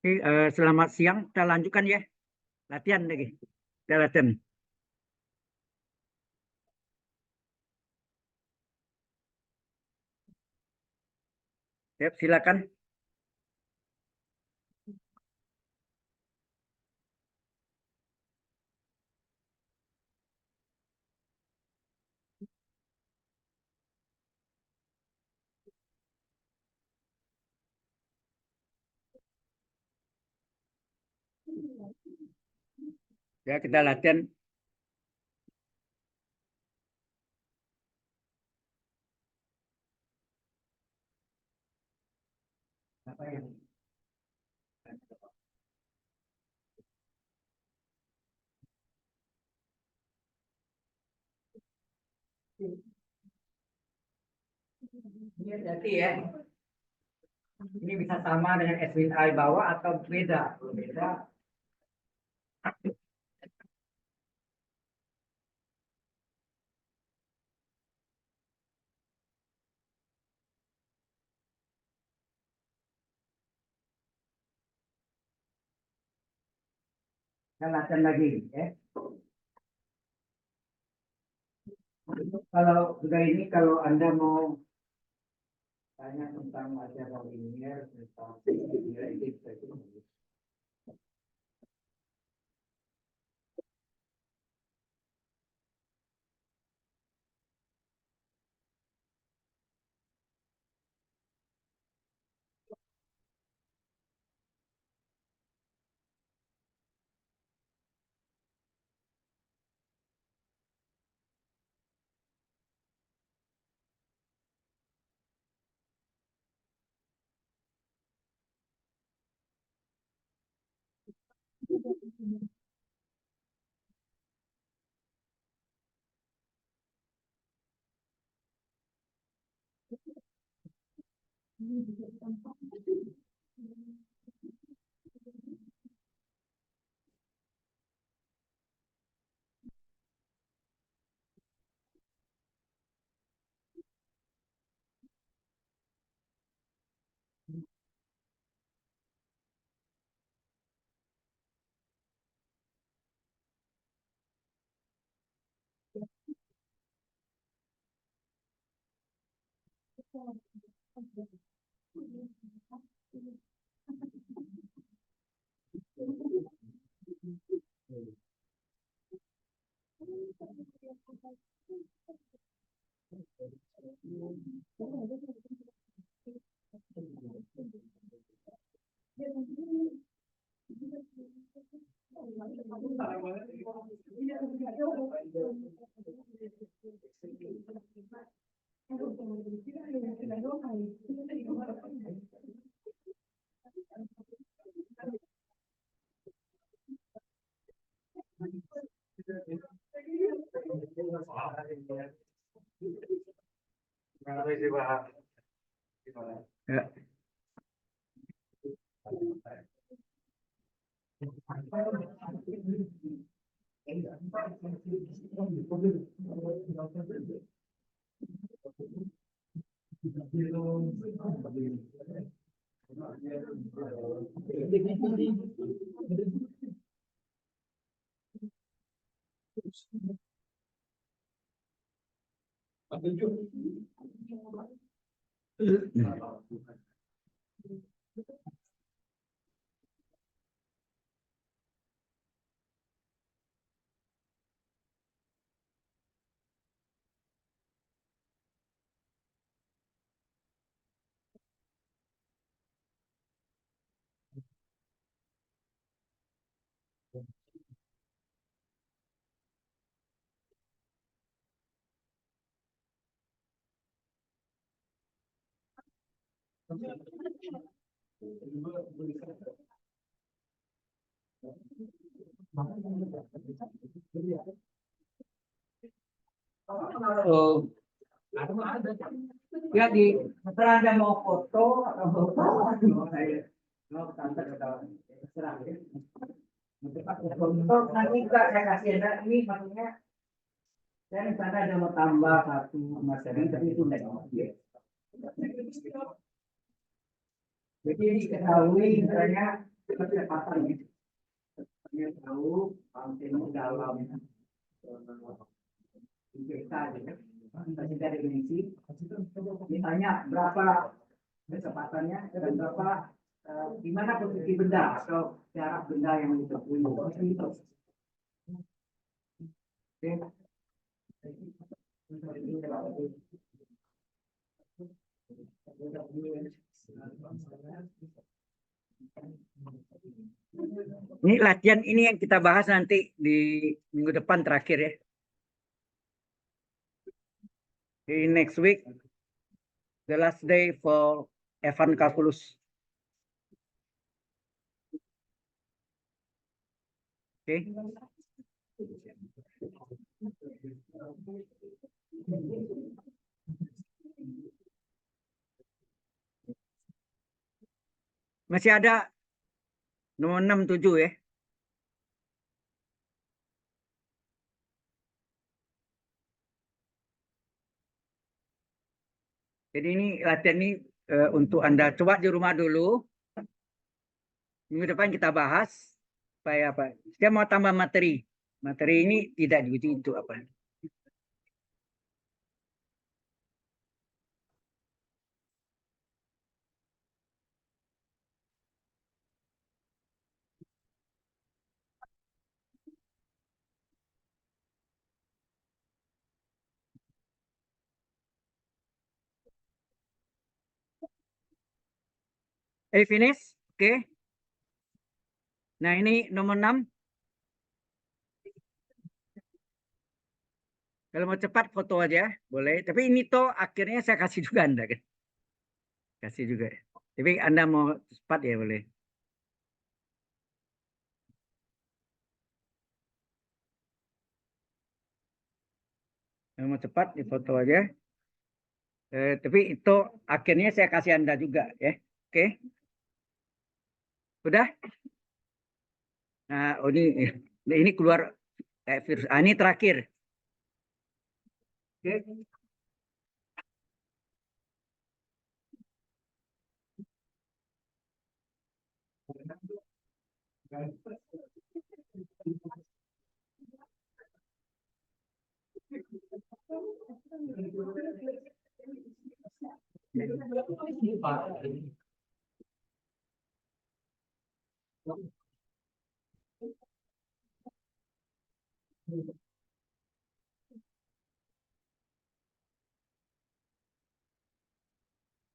Oke, selamat siang. Kita lanjutkan ya. Latihan lagi. Kita latihan. Siap, silakan. Ya, kita latihan. Apa yang ini hati ya. Ini bisa sama dengan SWI bawah atau beda. Kalau beda, kita latihan lagi ya. Kalau sudah ini, kalau Anda mau tanya tentang masalah linear, tentang ini, ya. Oh, ya di setelah Anda mau foto atau mau saya mau tanda atau terserah ya. Untuk nanti enggak saya kasih Anda ini maksudnya saya misalnya ada mau tambah satu materi tapi itu enggak ya. Jadi diketahui misalnya kecepatannya. Dia tahu ini dalam kita ada dimensi. Misalnya berapa kecepatannya dan berapa di mana posisi benda atau jarak benda yang ditempuh. Oke. Ini latihan ini yang kita bahas nanti di minggu depan terakhir ya. Di next week, the last day for Evan Calculus. Oke. Masih ada nomor 67 ya. Jadi ini latihan ini untuk Anda coba di rumah dulu. Minggu depan kita bahas supaya apa? Saya mau tambah materi. Materi ini tidak diuji untuk apa? Finish? Oke. Nah, ini nomor 6. Kalau mau cepat foto aja, boleh. Tapi ini toh akhirnya saya kasih juga Anda kan. Kasih juga. Tapi Anda mau cepat ya boleh. Kalau mau cepat di foto aja. Tapi itu akhirnya saya kasih Anda juga ya. Oke. Udah? Nah, oh ini keluar kayak virus. Ah, ini terakhir. Oke.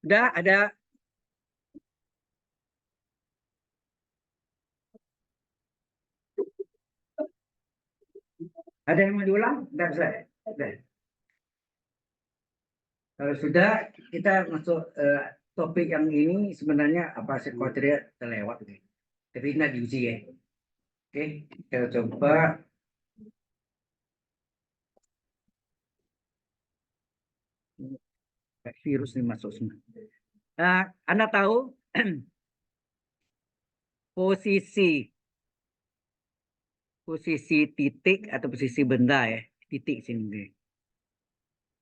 Udah ada yang mau diulang? Udah saya. Udah. Kalau sudah kita masuk topik yang ini sebenarnya apa sih kriteria terlewat gitu. Tapi ini diuji ya. Oke, kita coba virus ini masuk semua. Anda tahu posisi titik atau posisi benda ya, titik sini.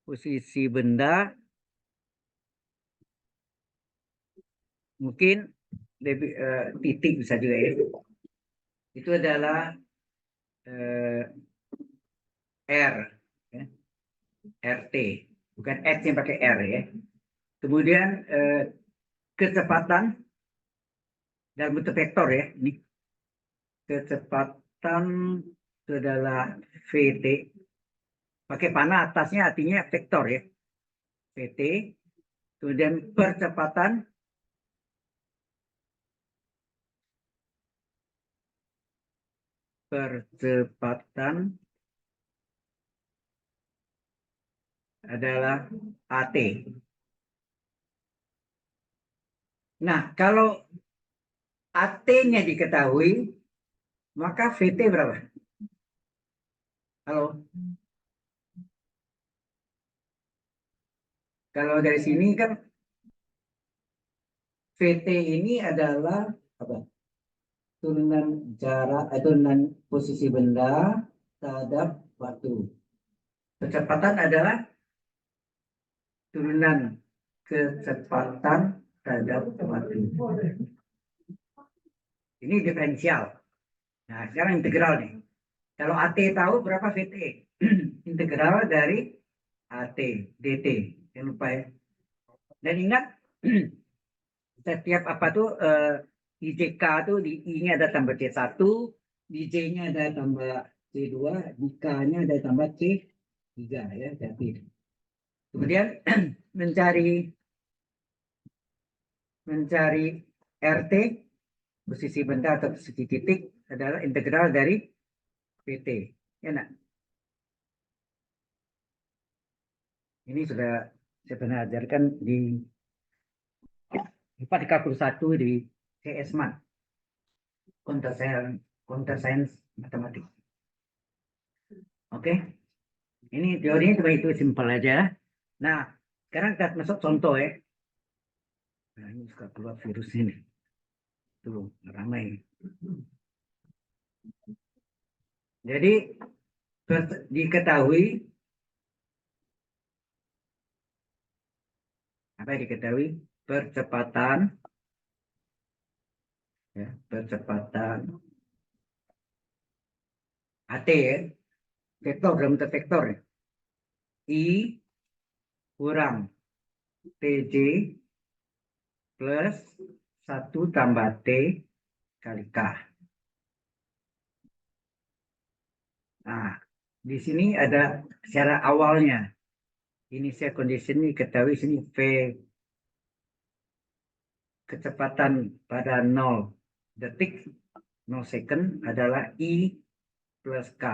Posisi benda mungkin lebih titik bisa juga ya. Itu adalah R ya. RT, bukan S yang pakai R ya. Kemudian kecepatan dalam bentuk vektor ya. Ini kecepatan itu adalah VT. Pakai panah atasnya artinya vektor ya. VT. Kemudian percepatan adalah AT. Nah, kalau AT-nya diketahui, maka VT berapa? Halo? Kalau dari sini kan VT ini adalah apa? Turunan jarak, turunan posisi benda terhadap waktu. Kecepatan adalah turunan kecepatan terhadap waktu. Ini diferensial. Nah, sekarang integral nih. Kalau AT tahu berapa VT? Integral dari AT, DT. Jangan lupa ya. Dan ingat, setiap apa tuh IJK tuh di I-nya ada tambah C1, di J-nya ada tambah C2, di K-nya ada tambah C3 ya. Jadi kemudian mencari RT, posisi benda atau posisi titik adalah integral dari PT. Ya, nak? Ini sudah saya pernah ajarkan di IPA 31 di CS Mat, Counter Science Matematik. Oke, ini teorinya cuma itu, simpel aja. Nah, sekarang kita masuk contoh ya. Nah, ini suka keluar virus ini. Tuh, ramai. Jadi, diketahui, apa yang diketahui? Percepatan, ya, percepatan AT ya, vektor dalam bentuk vektor ya. I kurang TJ plus 1 tambah T kali K. Nah, di sini ada secara awalnya. Initial condition ini ketahui sini V kecepatan pada 0 detik, 0 second adalah I plus K.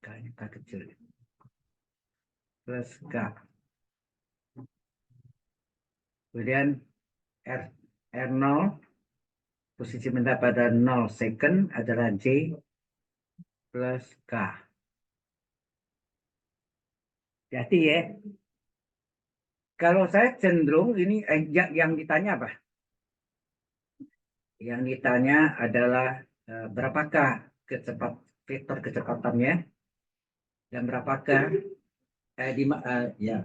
K-nya K kecil. Plus K. Kemudian R0 posisi benda pada 0 second adalah J plus K. Hati ya. Kalau saya cenderung ini yang ditanya apa? Yang ditanya adalah berapakah vektor kecepatannya dan berapakah ya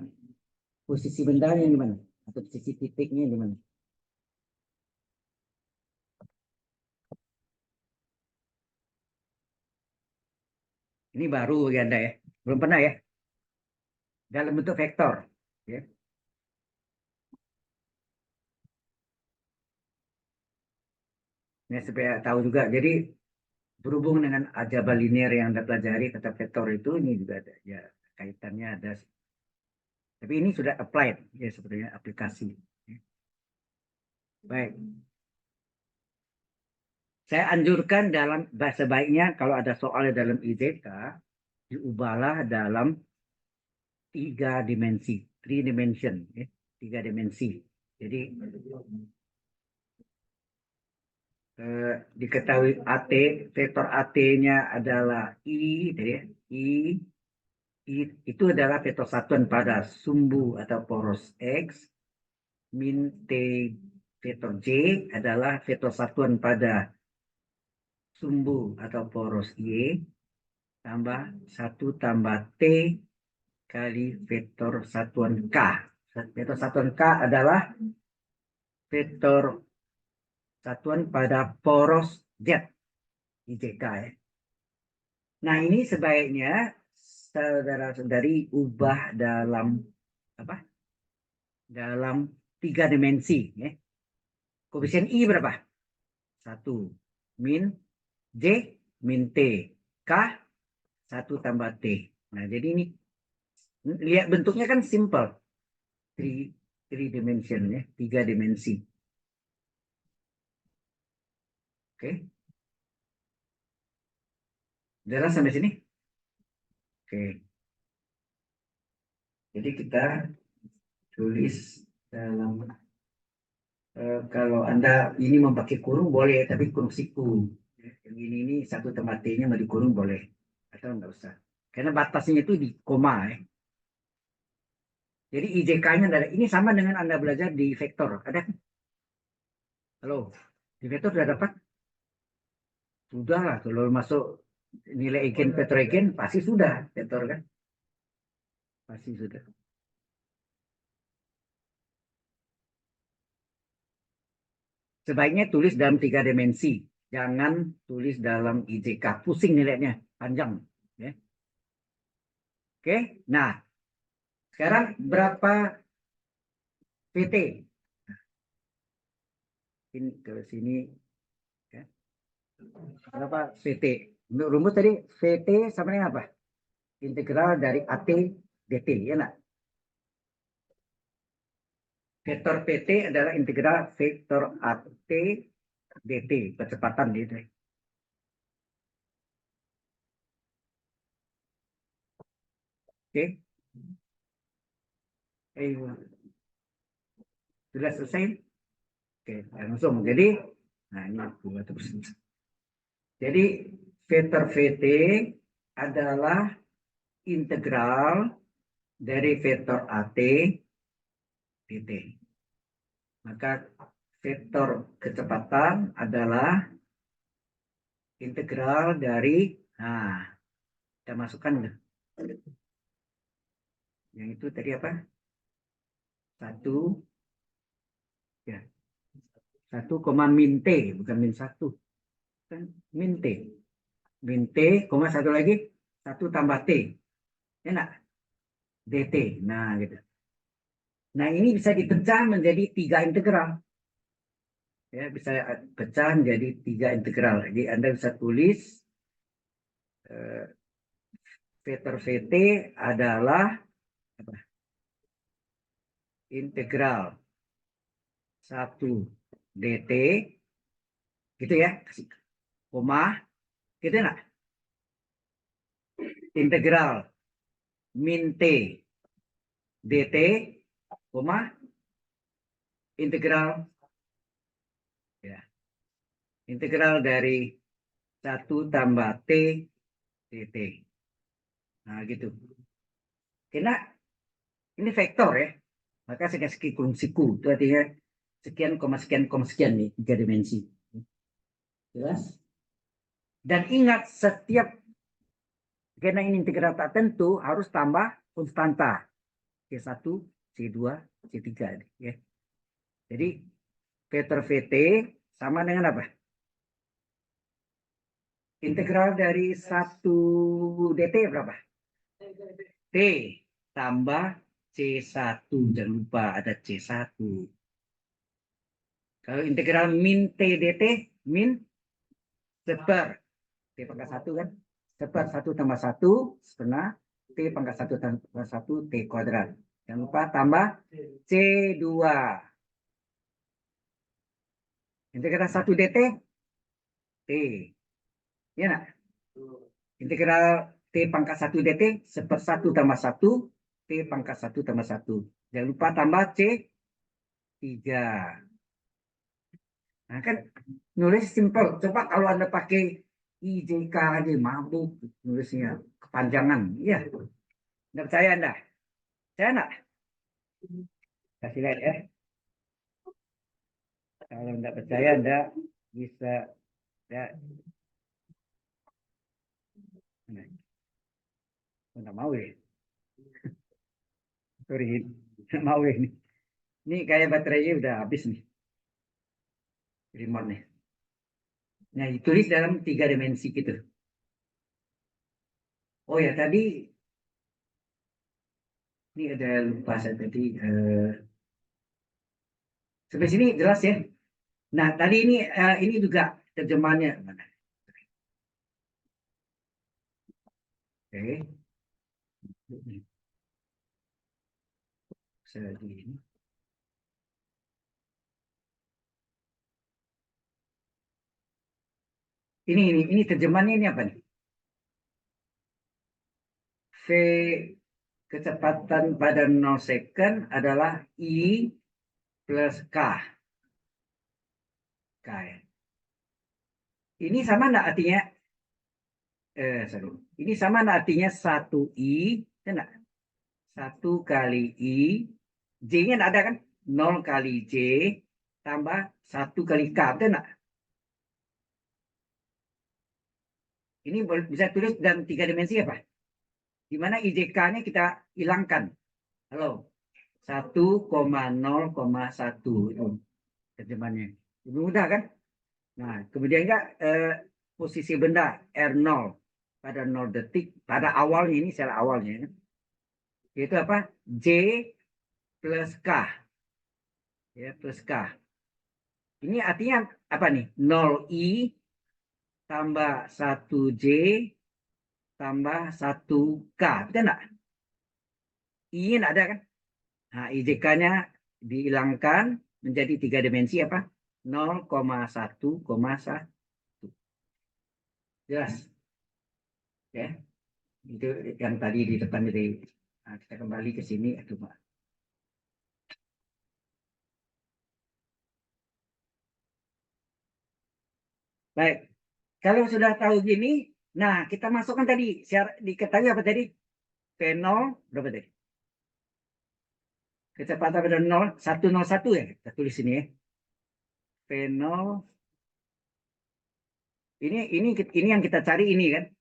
posisi bendanya di mana atau posisi titiknya di mana? Ini baru bagi Anda ya, belum pernah ya, dalam bentuk vektor. Ya. Ini supaya tahu juga. Jadi berhubung dengan aljabar linear yang Anda pelajari, kata vektor itu ini juga ada ya kaitannya ada. Tapi ini sudah applied ya, sebenarnya aplikasi. Ya. Baik. Saya anjurkan dalam bahasa baiknya kalau ada soalnya dalam IDK diubahlah dalam 3 dimensi, 3 dimension, ya. 3 dimensi. Jadi diketahui AT, vektor AT-nya adalah I, jadi I itu adalah vektor satuan pada sumbu atau poros X, min T vektor J adalah vektor satuan pada sumbu atau poros Y, tambah 1 tambah T kali vektor satuan K. Vektor satuan K adalah vektor satuan pada poros Z, IJK ya. Nah, ini sebaiknya saudara-saudari ubah dalam apa? Dalam 3 dimensi ya. Koefisien I berapa? 1 min J min T. K 1 tambah T. Nah, jadi ini lihat bentuknya kan simple. 3 dimension ya, 3 dimensi. Oke. Jelas sampai sini? Oke. Jadi kita tulis dalam kalau Anda ini memakai kurung boleh, tapi kurung siku. Yang ini 1 tambah T-nya mau dikurung boleh. Atau enggak usah. Karena batasnya itu di koma ya. Jadi IJK-nya adalah ini sama dengan Anda belajar di vektor. Ada? Halo. Di vektor sudah dapat? Sudah lah. Kalau masuk nilai eigen vektor eigen pasti sudah vektor kan? Pasti sudah. Sebaiknya tulis dalam 3 dimensi. Jangan tulis dalam IJK. Pusing nilainya, panjang. Ya. Oke, nah sekarang berapa VT? Ini ke sini. Ya. Berapa VT? Untuk rumus tadi VT sama dengan apa? Integral dari AT DT, ya nak? Vektor PT adalah integral vektor AT DT, kecepatan gitu. Oke. Sudah selesai? Oke, langsung. Jadi, nah ini dua terus. Jadi, vektor VT adalah integral dari vektor AT DT. Maka vektor kecepatan adalah integral dari, nah, kita masukkan yang itu tadi apa? 1, ya, 1, min T, bukan min 1. Kan min T. Min T, satu lagi, 1 tambah T. Ya enggak? DT. Nah, gitu. Nah, ini bisa dipecah menjadi 3 integral. Ya, bisa pecah menjadi 3 integral. Jadi Anda bisa tulis vektor VT adalah apa? Integral 1 DT, gitu ya, kasih koma, gitu enggak? Integral min T DT, koma, integral, ya, integral dari 1 tambah T dt. Nah, gitu. Karena ini vektor ya. Maka sekian kurung siku. Itu artinya sekian, koma sekian nih, 3 dimensi. Jelas? Dan ingat, setiap karena ini integral tak tentu harus tambah konstanta. C1, C2, C3. Ya. Jadi, vektor VT sama dengan apa? Integral dari 1 dt berapa? T tambah C1. Jangan lupa ada C1. Kalau integral min T dt, min seper. T pangkat 1 kan? Seper 1 tambah 1, setengah. T pangkat 1 tambah 1, T kuadrat. Jangan lupa tambah C2. Integral 1 dt, T. Ya nak? Integral T pangkat 1 dt, seper 1 tambah 1, T pangkat 1 tambah 1. Jangan lupa tambah C3. Nah kan nulis simple. Coba kalau Anda pakai IJK aja mabuk nulisnya kepanjangan. Iya. Nggak percaya Anda? Saya enggak? Kasih lihat ya. Kalau nggak percaya Anda bisa ya. Nggak mau ya. Sorry. Nggak mau ya ini. Ini kayak baterainya udah habis nih. Remote nih. Nah, ditulis dalam 3 dimensi gitu. Oh ya, tadi ini ada lupa saya tadi. Sampai sini jelas ya. Nah, tadi ini juga terjemahannya. Oke. Ini. Ini terjemahannya ini apa nih? V kecepatan pada 0 second adalah I plus K. K ya. Ini sama enggak artinya? Sorry. Ini sama enggak artinya 1 I? Enggak? 1 kali I. J-nya enggak ada kan? 0 kali J tambah 1 kali K. Betul enggak? Ini bisa tulis dalam 3 dimensi apa? Di mana IJK-nya kita hilangkan. Halo. 1,0,1 itu terjemahannya. Lebih mudah kan? Nah, kemudian enggak posisi benda R0 pada 0 detik pada awalnya ini sel awalnya itu apa? J plus K ya plus K. Ini artinya apa nih? 0I tambah 1J tambah 1K. Betul enggak? I-nya enggak ada kan? Nah, IJK-nya dihilangkan menjadi 3 dimensi apa? 0,1,1. Jelas? Ya. Itu yang tadi di depan dari nah, kita kembali ke sini itu Pak. Baik. Kalau sudah tahu gini, nah kita masukkan tadi diketahui apa tadi? P0 berapa tadi? Kecepatan pada 0, 101 ya. Kita tulis sini ya. P0 ini yang kita cari ini kan.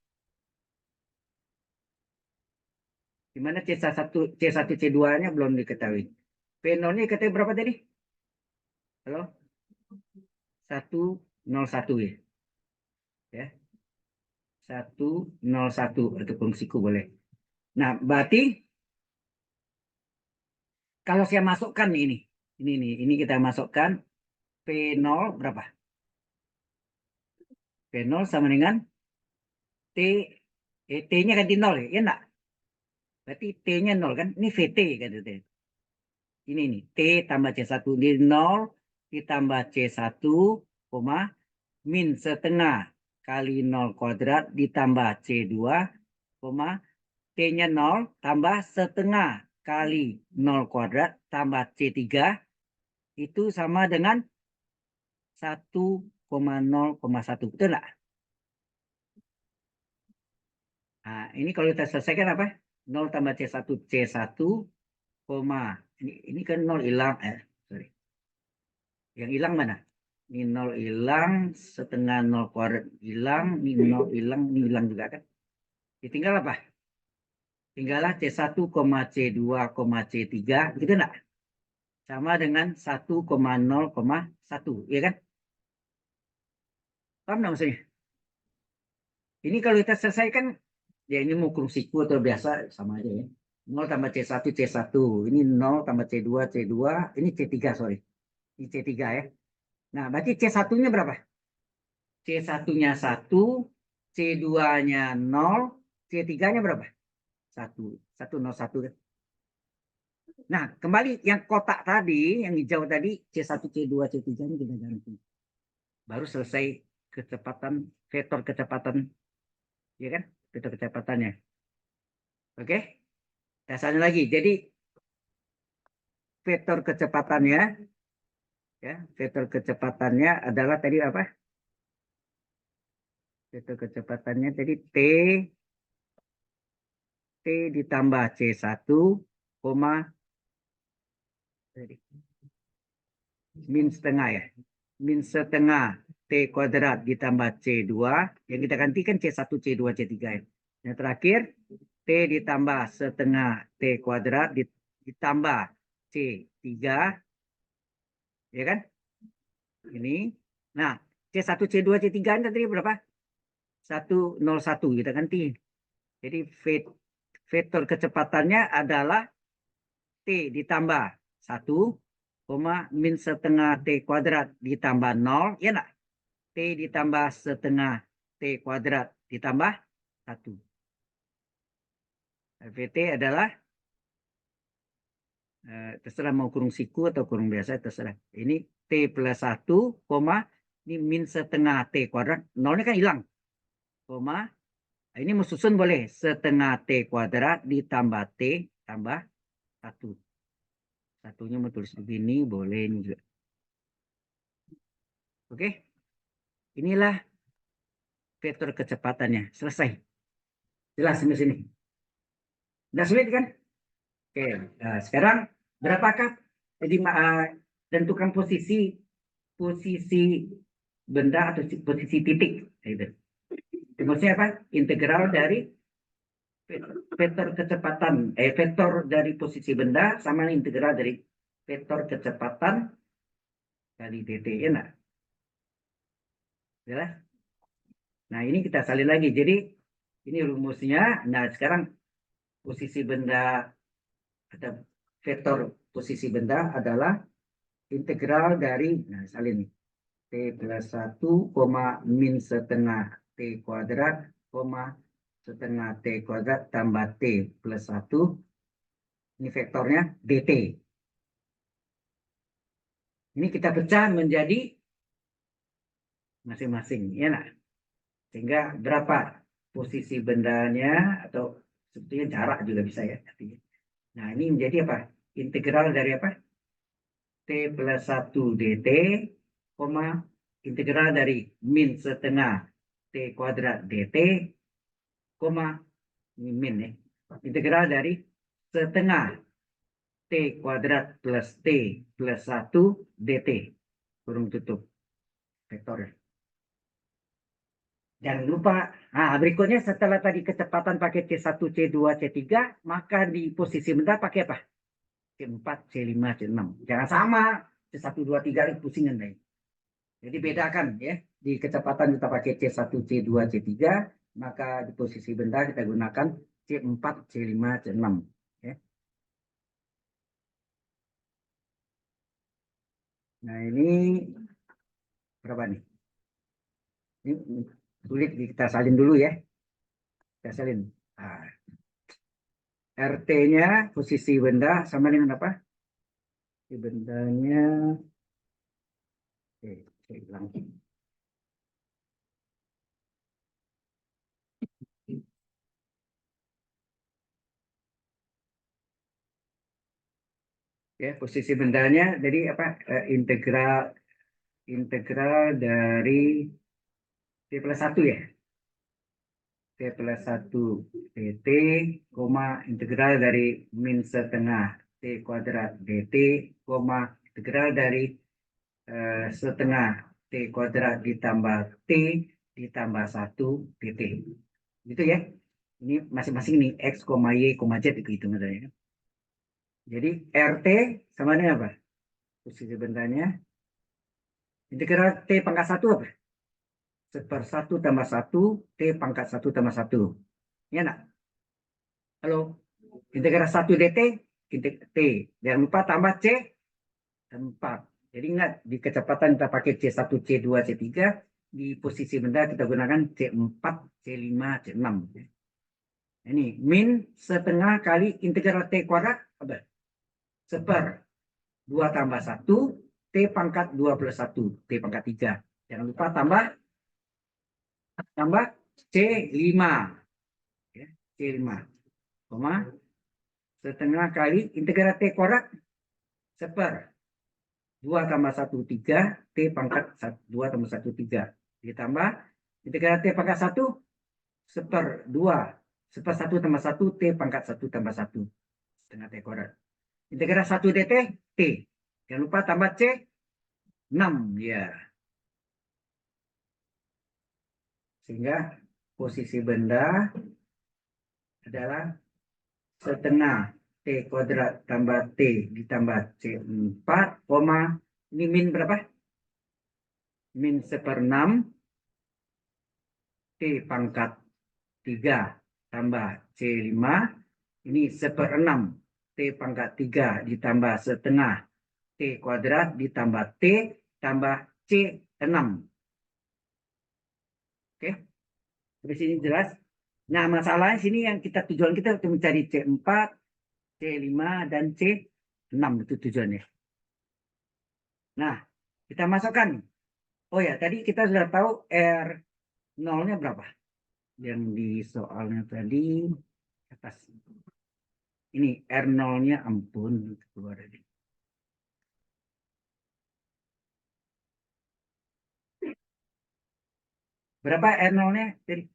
Di mana C1 C2-nya belum diketahui. P0-nya diketahui berapa tadi? Halo? 101 ya. Ya. 101 ataupun siku boleh. Nah, berarti kalau saya masukkan ini kita masukkan P0 berapa? P0 sama dengan T, T-nya kan di 0 ya, ya enggak? Berarti T-nya 0 kan? Ini VT kan itu. Ini nih, T tambah C1 di 0 ditambah C1, min setengah kali 0 kuadrat ditambah C2, T-nya 0 tambah setengah kali 0 kuadrat tambah C3 itu sama dengan 1,0,1. Betul nggak? Nah, ini kalau kita selesaikan apa? 0 tambah C1, C1, ini kan 0 hilang. Sorry. Yang hilang mana? Ini 0 hilang, setengah 0 kuadrat hilang, ini 0 hilang, ini hilang juga kan? Tinggal apa? Tinggallah C1, C2, C3, gitu enggak? Sama dengan 1,0,1, ya kan? Paham nggak maksudnya? Ini kalau kita selesaikan, ya ini mau kurung siku atau biasa, sama aja ya. 0 tambah C1, C1. Ini 0 tambah C2, C2. Ini C3, sorry. Ini C3 ya. Nah, berarti C1-nya berapa? C1-nya 1, C2-nya 0, C3-nya berapa? 1. 101 kan? Nah, kembali yang kotak tadi, yang hijau tadi, C1, C2, C3 ini kita ganti. Baru selesai kecepatan, vektor kecepatan, ya kan? Vektor kecepatannya. Oke? Dasarnya lagi. Jadi, vektor kecepatannya, ya, vektor kecepatannya adalah tadi apa? Vektor kecepatannya tadi T ditambah C1, min setengah ya. Min setengah T kuadrat ditambah C2. Yang kita gantikan C1, C2, C3 ya. Yang terakhir, T ditambah setengah T kuadrat ditambah C3. Ya kan? Ini. Nah, C1, C2, C3 ini tadi berapa? 101 kita ganti. Jadi vektor kecepatannya adalah T ditambah 1, min setengah T kuadrat ditambah 0, ya enggak? T ditambah setengah T kuadrat ditambah 1. VT adalah terserah mau kurung siku atau kurung biasa, terserah. Ini T plus 1, ini min setengah T kuadrat, 0-nya kan hilang. Ini mau susun boleh, setengah T kuadrat ditambah T tambah 1. Satunya mau tulis begini, boleh ini juga. Oke, inilah vektor kecepatannya. Selesai. Jelas sampai sini. Udah sulit kan? Oke, nah, sekarang berapakah jadi tentukan posisi benda atau posisi titik. Itu. Maksudnya apa? Integral dari vektor kecepatan, vektor dari posisi benda sama integral dari vektor kecepatan kali dt. Ya, nah. Ya. Nah, ini kita salin lagi. Jadi, ini rumusnya. Nah, sekarang posisi benda atau vektor posisi benda adalah integral dari, nah, salin nih. T plus 1, min setengah T kuadrat, setengah T kuadrat tambah T plus 1. Ini vektornya dt. Ini kita pecah menjadi masing-masing, ya nah. Sehingga berapa posisi bendanya, atau sebetulnya jarak juga bisa ya artinya. Nah, ini menjadi apa? Integral dari apa? T plus 1 dt, integral dari min setengah T kuadrat dt, ini min ya. Integral dari setengah T kuadrat plus T plus 1 dt. Kurung tutup vektornya. Jangan lupa, nah, berikutnya setelah tadi kecepatan pakai C1, C2, C3, maka di posisi benda pakai apa? C4, C5, C6. Jangan sama, C1, 2, 3, pusingan deh. Jadi bedakan ya, di kecepatan kita pakai C1, C2, C3, maka di posisi benda kita gunakan C4, C5, C6. Ya. Nah, ini berapa nih? Ini sulit, kita salin dulu ya. Kita salin. Nah, RT-nya posisi benda sama dengan apa? Di bendanya, saya ulang. Ya, posisi bendanya jadi apa? Integral dari T plus 1 ya. T plus 1 dt, integral dari min setengah T kuadrat dt, integral dari setengah T kuadrat ditambah T ditambah 1 dt. Gitu ya. Ini masing-masing nih X, Y, Z itu hitungannya. Ya. Jadi RT sama dengan apa? Posisi bendanya. Integral T pangkat 1 apa? 1/1 tambah 1, T pangkat 1 tambah 1. Ya nak? Halo? Integral 1 dt, T. Jangan lupa tambah C, 4. Jadi ingat, di kecepatan kita pakai C1, C2, C3. Di posisi benda kita gunakan C4, C5, C6. Ini min setengah kali integral T kuadrat, apa? 1/2 tambah 1, T pangkat 2 plus 1, T pangkat 3. Jangan lupa tambah C5. Ya, C5. Setengah kali integral T kuadrat 1/2 tambah 1, 3, T pangkat 2 tambah 1, 3. Ditambah integral T pangkat 1 1/2. 1/1 tambah 1, T pangkat 1 tambah 1. Setengah T kuadrat. Integral 1 dt, T. Jangan lupa tambah C, 6. Ya. Sehingga posisi benda adalah setengah T kuadrat tambah T ditambah C4, ini min berapa? Min 1/6 T pangkat 3 tambah C5. Ini 1/6 T pangkat 3 ditambah setengah T kuadrat ditambah T tambah C6. Oke, sampai sini jelas. Nah, masalahnya sini yang tujuan kita untuk mencari C4, C5, dan C6. Itu tujuannya. Nah, kita masukkan. Oh ya, tadi kita sudah tahu R0-nya berapa. Yang di soalnya tadi atas. Ini R0-nya, ampun, keluar tadi. Berapa R0-nya tadi?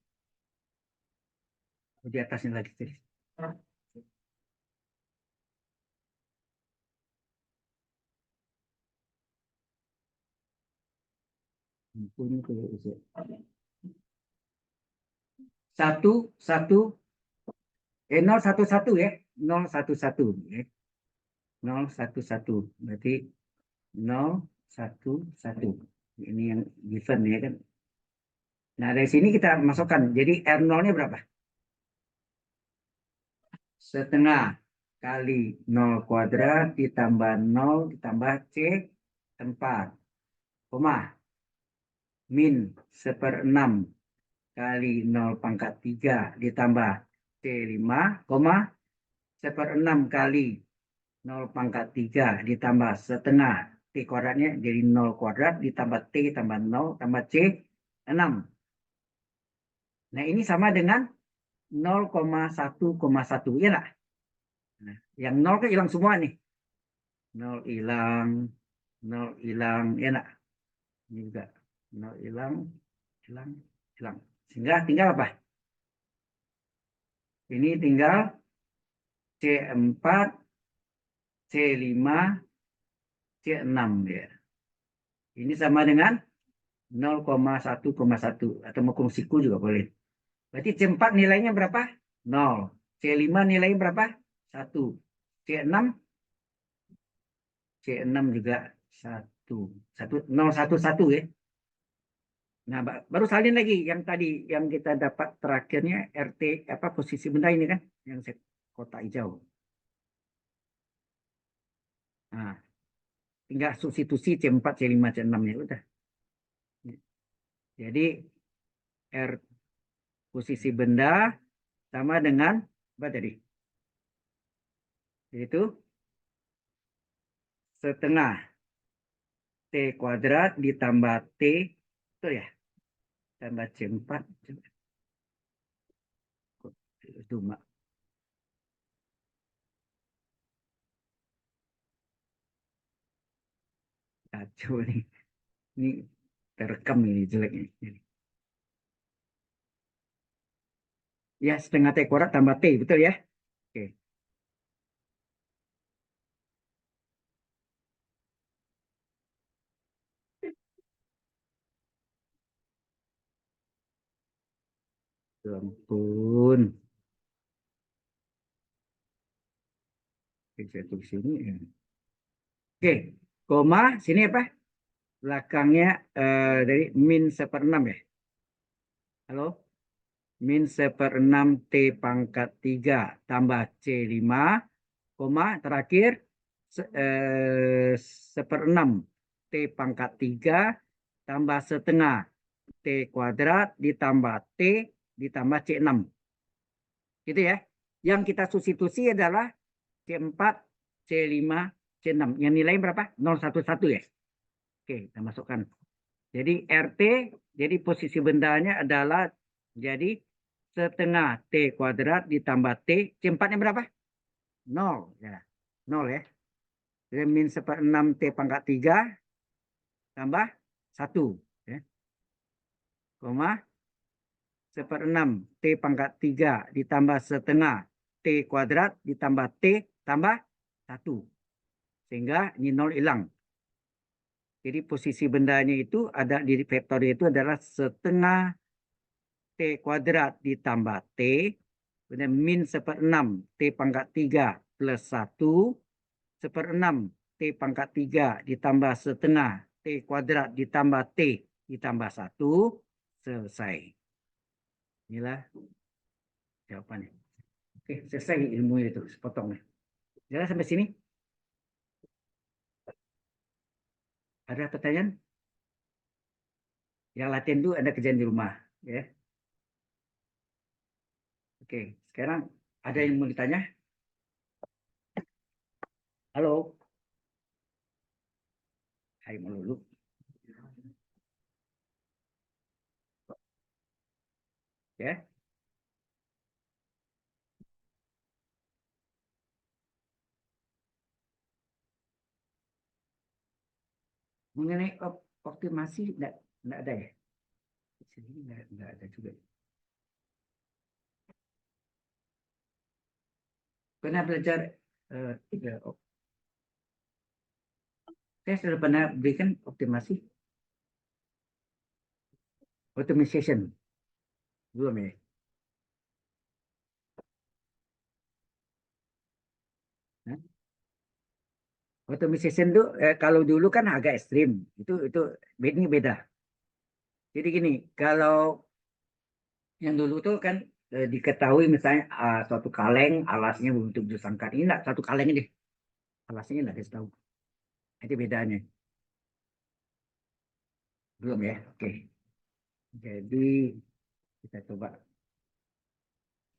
Di atasnya lagi tadi. Ampun, satu satu 011 ya, 011 ya. 011 berarti 011 ini yang given ya kan. Nah, dari sini kita masukkan. Jadi R0-nya berapa? Setengah kali 0 kuadrat ditambah 0 ditambah C 4, koma, min 1/6 kali 0 pangkat 3 ditambah C 5, koma, 1/6 kali 0 pangkat 3 ditambah setengah T kuadratnya jadi 0 kuadrat ditambah T tambah 0 tambah C 6. Nah, ini sama dengan 0,1,1, ya nggak? Nah, yang 0 kan hilang semua nih. 0 hilang, 0 hilang, ya nggak? Ini juga 0 hilang, hilang, hilang. Sehingga tinggal apa? Ini tinggal C4, C5, C6 ya. Ini sama dengan 0,1,1 atau mau siku juga boleh. Berarti C4 nilainya berapa? 0. C5 nilainya berapa? 1. C6 C6 juga 1. 0,1,1 ya. Nah, baru salin lagi yang tadi yang kita dapat terakhirnya RT apa posisi benda ini kan yang kotak hijau. Nah, tinggal substitusi C4, C5, C6 ya udah. Jadi R posisi benda sama dengan apa tadi? Yaitu setengah T kuadrat ditambah T, itu ya, tambah C4. Itu mak. Kacau nih. Ini terekam ini jeleknya. Ya, setengah T kuadrat tambah T, betul ya? Oke. Ya ampun. Oke, saya tulis sini. Ya. Oke, koma, sini apa? Belakangnya dari min 1/6 ya? Halo? Min 1/6 T pangkat 3 tambah C5, koma, terakhir 1/6 T pangkat 3 tambah setengah T kuadrat ditambah T ditambah C6. Gitu ya. Yang kita substitusi adalah C4, C5, C6. Yang nilainya berapa? 0,11 ya. Oke, kita masukkan. Jadi RT, jadi posisi bendanya adalah jadi setengah T kuadrat ditambah T. C4-nya berapa? 0. Ya. 0 ya. Jadi min 1/6 T pangkat 3 tambah 1. Ya. Koma 1/6 T pangkat 3 ditambah setengah T kuadrat ditambah T tambah 1. Sehingga ini 0 hilang. Jadi posisi bendanya itu ada di vektor itu adalah setengah T kuadrat ditambah T. Kemudian min 1/6 T pangkat 3 plus 1. 1/6 T pangkat 3 ditambah setengah T kuadrat ditambah T ditambah 1. Selesai. Inilah jawabannya. Oke, selesai ilmu itu, sepotongnya. Jelas sampai sini? Ada pertanyaan? Yang latihan dulu ada kerjaan di rumah. Ya. Oke, sekarang ada yang mau ditanya? Halo? Hai melulu. Ya. Mengenai optimasi enggak ada ya? Di sini enggak ada juga. Pernah belajar ya, saya sudah pernah berikan optimasi, optimization. Belum ya? Nah, optimization itu kalau dulu kan agak ekstrim. Itu ini beda. Jadi gini, kalau yang dulu tuh kan diketahui misalnya suatu kaleng alasnya berbentuk sangkar. Ini enggak satu kaleng deh, alasnya enggak dikasih tahu. Itu bedanya. Belum ya? Oke. Jadi kita coba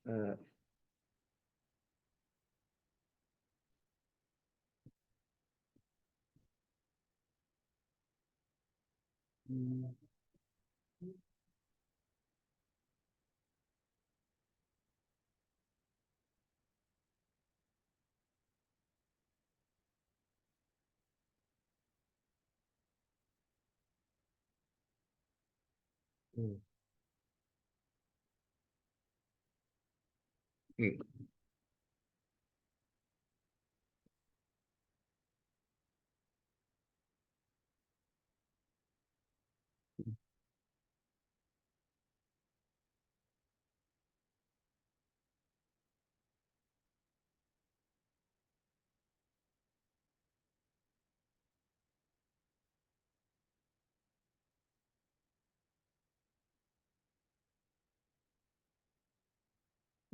eh, hmm, oke.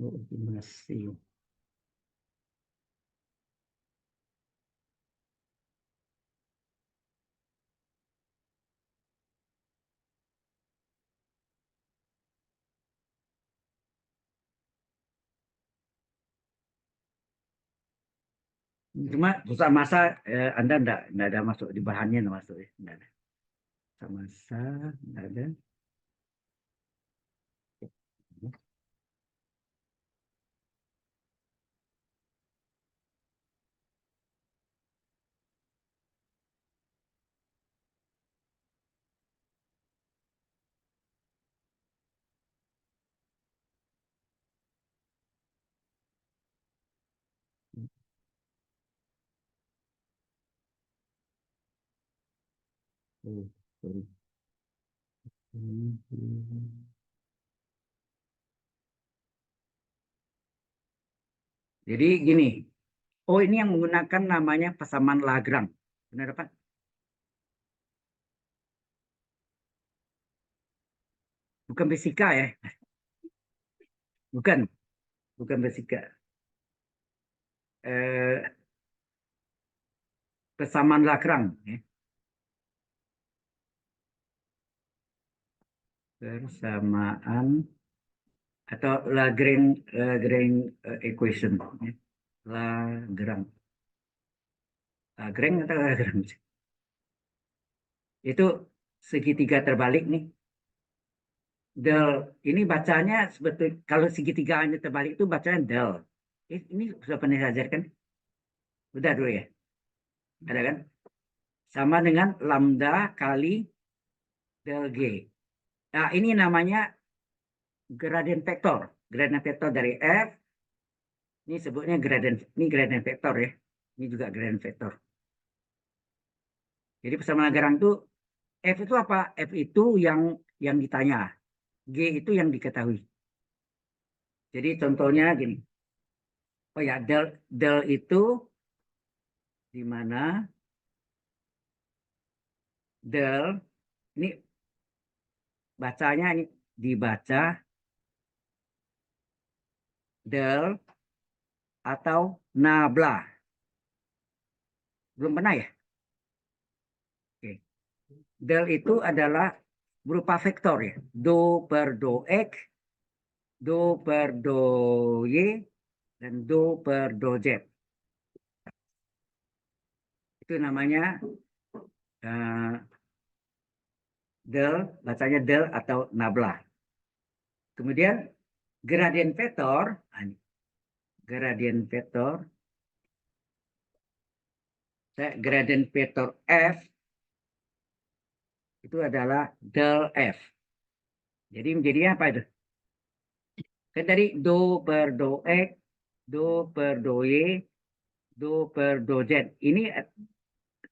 Oh, masih. Cuma susah masa Anda enggak ada masuk di bahannya enggak masuk ya. Enggak ada. Susah masa enggak ada. Oh, sorry. Jadi gini, oh ini yang menggunakan namanya pesaman Lagrange. Benar Pak? Bukan fisika ya? Bukan, bukan fisika. Eh, Pesaman Lagrange. Ya. Persamaan atau Lagrange equation. Ya. Lagrange. Lagrange atau Lagrange? Itu segitiga terbalik nih. Del. Ini bacanya sebetulnya kalau segitiganya terbalik itu bacanya del. Ini sudah pernah diajarkan? Udah dulu ya? Ada kan? Sama dengan lambda kali del G. Nah, ini namanya gradien vektor. Gradien vektor dari F, ini sebutnya gradien vektor ya. Ini juga gradien vektor. Jadi persamaan Lagrange itu F itu apa? F itu yang ditanya. G itu yang diketahui. Jadi contohnya gini. Oh ya, del itu di mana del ini bacanya ini dibaca del atau nabla. Belum pernah ya? Oke. Del itu adalah berupa vektor ya. Do per do X, do per do Y, dan do per do Z. Itu namanya uh, del, bacanya del atau nabla. Kemudian gradien vektor, gradien vektor, gradien vektor F itu adalah del F. Jadi menjadi apa itu? Kan tadi do per do X, do per do Y, do per do Z. Ini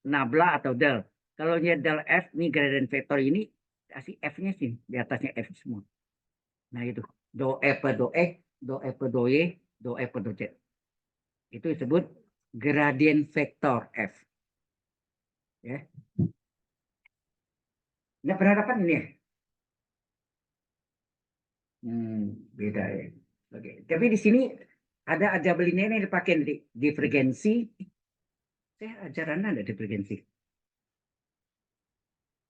nabla atau del. Kalau dia del F, ini gradient vektor ini, kasih F-nya sih, di atasnya F semua. Nah itu, do F per do X, do F per do Y, do F per do Z. Itu disebut gradient vektor F. Ya. Nggak pernah dapat ini ya? Beda ya. Oke. Tapi di sini ada adjustable ini dipakai di frekuensi. Saya ajaran ada di frekuensi.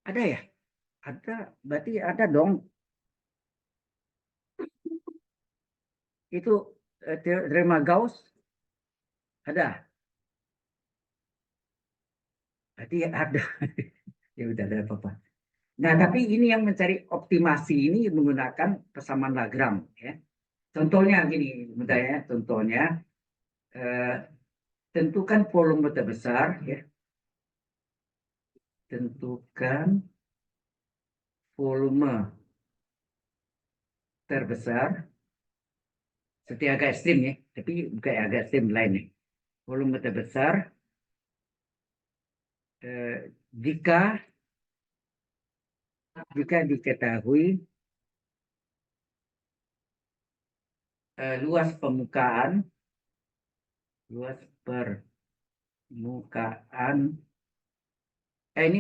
Ada ya? Ada. Berarti ada dong. Itu teorema Gauss ada. Berarti ada. Ya udah ada apa-apa. Nah, tapi ini yang mencari optimasi ini menggunakan persamaan Lagrange ya. Contohnya gini, mudahnya contohnya eh, tentukan volume terbesar ya. Tentukan volume terbesar seperti agak ekstrim ya, tapi bukan agak ekstrim lain nih. Volume terbesar jika diketahui luas permukaan ini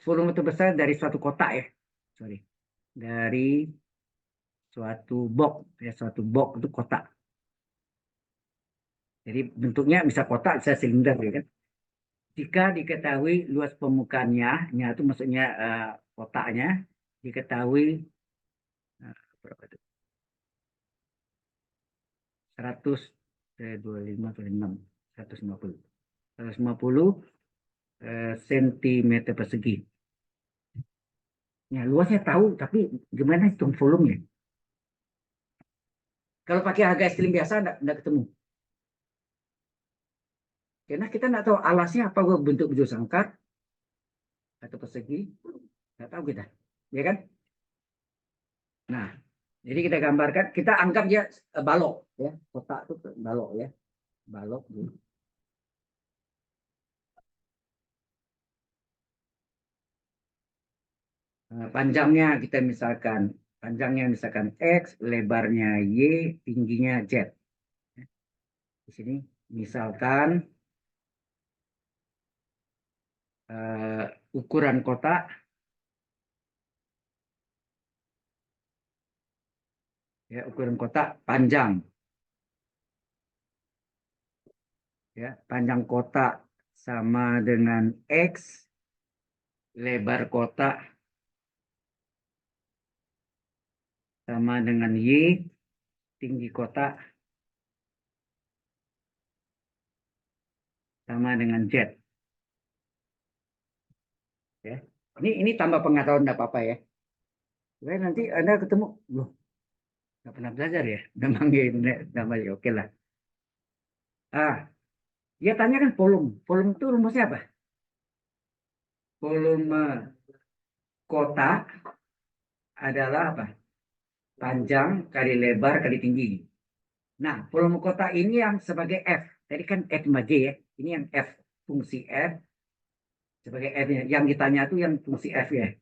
volume terbesar dari suatu kotak ya, sorry, dari suatu box ya, suatu box itu kotak. Jadi bentuknya bisa kotak, bisa silinder ya kan. Jika diketahui luas permukaannya, itu maksudnya kotaknya diketahui berapa itu? 100 25 26 150 150 sentimeter persegi. Ya, luasnya tahu, tapi gimana hitung volumenya? Kalau pakai harga ekstrim biasa enggak ketemu. Karena kita nggak tahu alasnya apa bentuk bujur sangkar atau persegi, nggak tahu kita, ya kan? Nah, jadi kita gambarkan, kita anggap dia balok, ya, kotak itu balok ya, balok. Panjangnya kita misalkan X, lebarnya Y, tingginya Z. Di sini misalkan ukuran kotak ya, ukuran kotak panjang ya, panjang kotak sama dengan X, lebar kotak sama dengan Y, tinggi kotak sama dengan Z ya. Ini tambah pengetahuan enggak apa-apa ya. Supaya nanti Anda ketemu, loh, nggak pernah belajar ya, udah manggil namanya, oke lah. Dia tanya kan volume itu rumusnya apa? Volume kotak adalah apa? Panjang kali lebar kali tinggi. Nah, volume kotak ini yang sebagai F. Tadi kan F sama G ya. Ini yang F, fungsi F sebagai F -nya. Yang ditanya itu yang fungsi F ya.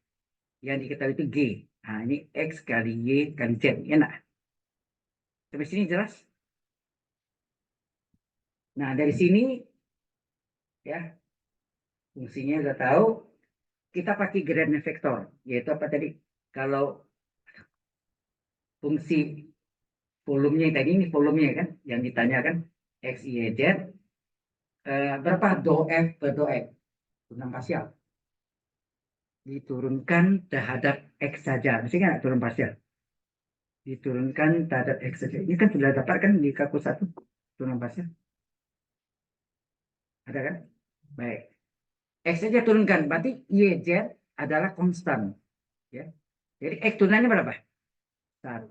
Yang diketahui itu G. Nah, ini X kali Y kali Z. Enak. Sampai sini jelas? Nah, dari sini ya, fungsinya udah tahu. Kita pakai gradient vektor. Yaitu apa tadi? Kalau fungsi volumenya tadi, ini volumenya kan yang ditanyakan X, Y, Z, berapa do F per do X, turunan parsial, diturunkan terhadap X saja, mesti kan turun parsial, diturunkan terhadap X saja. Ini kan sudah dapat kan di kalkulus 1 turunan parsial, ada kan? Baik, X saja turunkan, berarti Y, Z adalah konstan ya. Jadi X turunannya berapa? 1,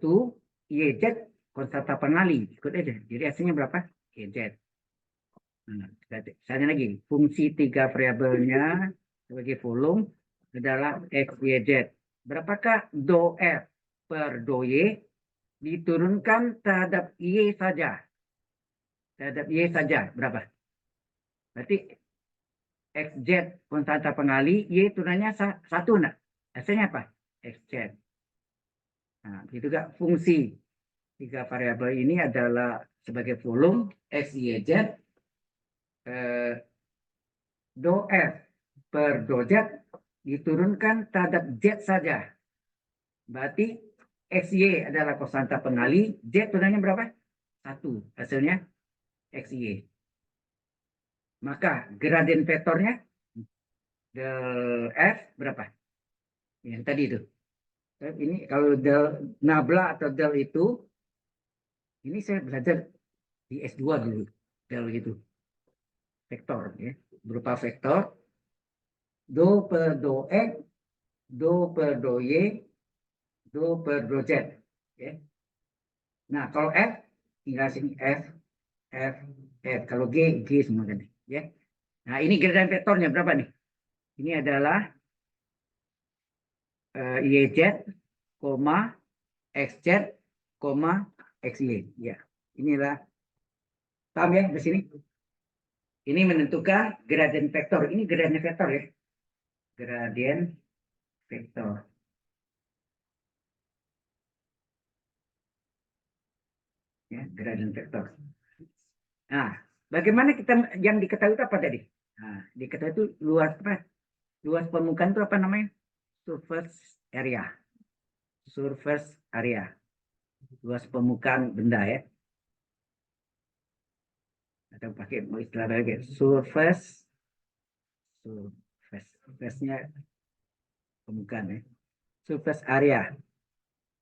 Y, Z konstanta pengali, ikut aja, jadi hasilnya berapa? Y, Z. Nah, misalnya lagi, fungsi 3 variabelnya sebagai volume adalah X, Y, Z. Berapakah do F per do Y diturunkan terhadap Y saja? Terhadap Y saja, berapa? Berarti X, Z konstanta pengali, Y turunannya 1 enggak? Hasilnya apa? X, Z. Nah, itu juga fungsi 3 variabel ini adalah sebagai volume X, Y, Z. Do F per do Z diturunkan terhadap Z saja. Berarti XY adalah konstanta pengali, Z tunanya berapa? 1. Hasilnya XY. Maka gradien vektornya del F berapa? Yang tadi itu. Ini kalau del nabla atau del itu, ini saya belajar di S2 dulu. Del itu. Vektor. Ya. Berupa vektor. Do per do X, do per do Y, do per do Z. Ya. Nah, kalau F, tinggal sini F, F, F. Kalau G, G semua tadi. Ya. Nah, ini gradien vektornya berapa nih? Ini adalah YZ, XZ, XY. Ya, inilah. Paham ya di sini? Ini menentukan gradien vektor. Ini gradien vektor ya. Gradien vektor. Ya, gradien vektor. Nah, bagaimana kita yang diketahui itu apa tadi? Nah, diketahui itu luas apa? Luas permukaan itu apa namanya? Surface area. Surface area. Luas permukaan benda ya. Atau pakai istilah lagi. Surface. Surface-nya permukaan ya. Surface area.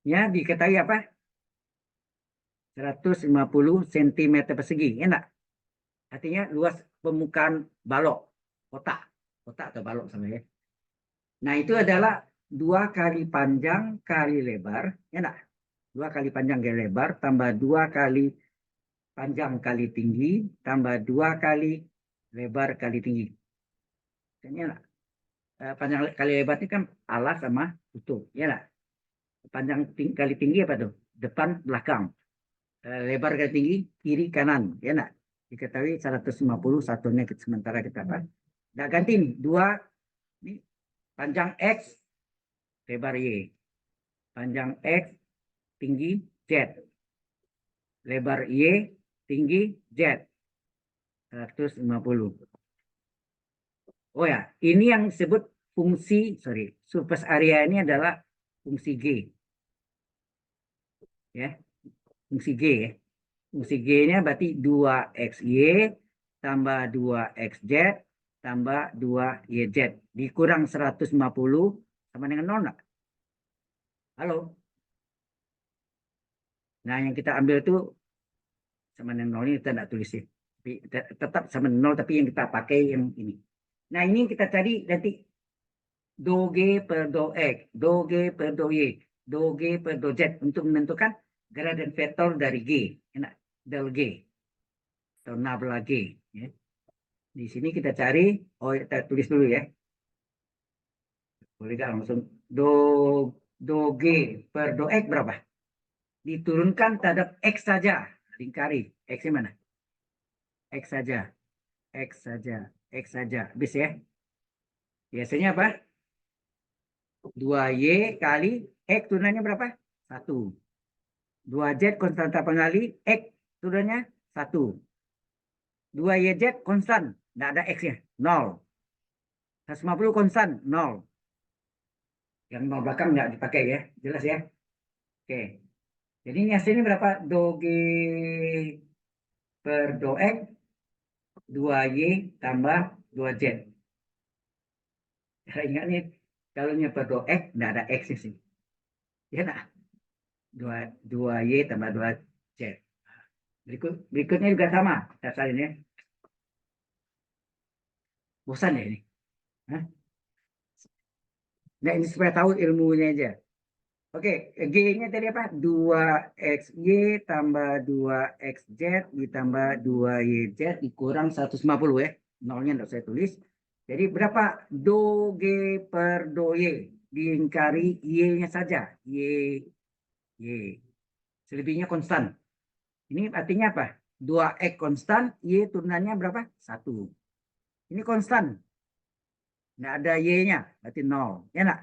Ya, diketahui apa? 150 cm persegi. Enak. Artinya luas permukaan balok. Kotak atau balok sama ya. Nah, itu adalah 2 kali panjang kali lebar. Enak. 2 kali panjang kali lebar tambah 2 kali panjang kali tinggi tambah 2 kali lebar kali tinggi. Ini enak. Panjang kali lebar ini kan alas sama tutup. Ya enak. Panjang kali tinggi apa tuh? Depan belakang. Lebar kali tinggi kiri kanan. Ya enak. Diketahui 150 satunya sementara kita apa? Nah, ganti nih. 2 ini panjang X, lebar Y. Panjang X, tinggi Z. Lebar Y, tinggi Z. 150. Oh ya, ini yang disebut fungsi, surface area ini adalah fungsi G. Ya, fungsi G ya. Fungsi G-nya berarti 2XY tambah 2XZ tambah 2YZ. Dikurang 150 sama dengan 0 enggak? Halo? Nah, yang kita ambil itu sama dengan 0 ini kita tidak tulis ya. Tetap sama dengan 0, tapi yang kita pakai yang ini. Nah, ini yang kita cari nanti do G per do X, do G per do Y, do G per do Z untuk menentukan gradien vektor dari G. Enak, del G atau nabla G. Ya. Di sini kita cari, oh kita tulis dulu ya. Boleh nggak langsung do G per do X berapa? Diturunkan terhadap X saja. Lingkari. X-nya mana? X saja. X saja. X saja. Habis ya. Biasanya apa? 2Y kali X turunannya berapa? 1. 2Z konstanta pengali. X turunannya 1. 2YZ konstan. Tidak ada X-nya. 0. 150 konstan. 0. Yang 0 belakang nggak dipakai ya. Jelas ya. Oke. Jadi ini hasilnya berapa? Do G per do X. 2Y tambah 2Z. Saya ingat nih. Kalau per do X, tidak ada X sih. Ya nah. 2Y tambah 2Z. Berikutnya juga sama. Kita salin ya. Bosan ya ini. Hah? Nah, ini supaya tahu ilmunya aja. Oke, G-nya tadi apa? 2XY tambah 2XZ ditambah 2YZ dikurang 150 ya. Nolnya tidak saya tulis. Jadi berapa? Do G per do Y. Diingkari Y-nya saja. Y. Selebihnya konstan. Ini artinya apa? 2X konstan, Y turunannya berapa? 1. Ini konstan. Nggak ada Y-nya, berarti 0. Ya nggak?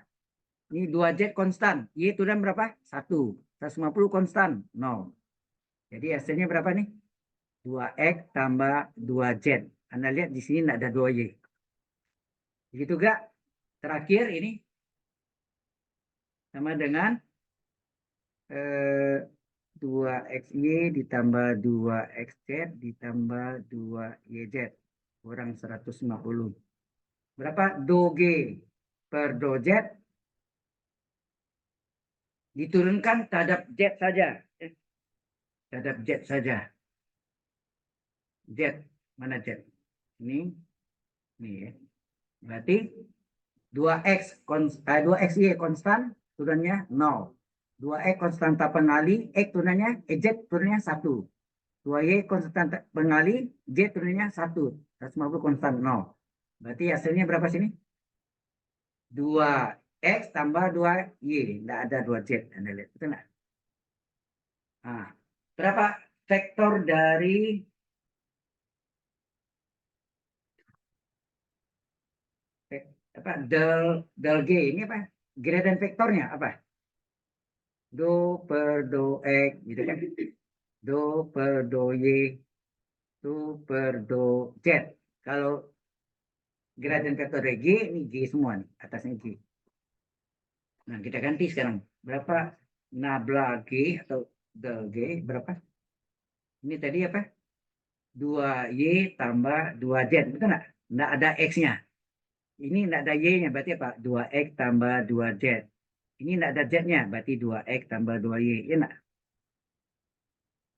Ini 2Z konstan. Y turunan berapa? 1. 150 konstan. 0. Jadi hasilnya berapa nih? 2X tambah 2Z. Anda lihat di sini nggak ada 2Y. Begitu gak? Terakhir ini sama dengan 2XY ditambah 2XZ ditambah 2YZ kurang 150. Berapa? Do G per do Z diturunkan terhadap Z saja. Terhadap Z saja. Z, mana Z? Ini ya. Berarti 2XY konstan, turunnya 0. 2X konstanta pengali, X turunannya, Z turunnya 1. 2Y konstanta pengali, Z turunnya 1. 150 konstan 0. Berarti hasilnya berapa sini? 2X tambah 2Y. Tidak ada 2Z. Anda lihat, betul nggak? Nah, berapa vektor dari apa del G ini apa? Gradient vektornya apa? Do per do X gitu kan? Do per do Y, do per do Z. Kalau gradient vektor G, ini G semua nih, atasnya G. Nah, kita ganti sekarang. Berapa nabla G atau del G, berapa? Ini tadi apa? 2Y tambah 2Z, betul nggak? Nggak ada X-nya. Ini nggak ada Y-nya, berarti apa? 2X tambah 2Z. Ini nggak ada Z-nya, berarti 2X tambah 2Y. Ya nggak?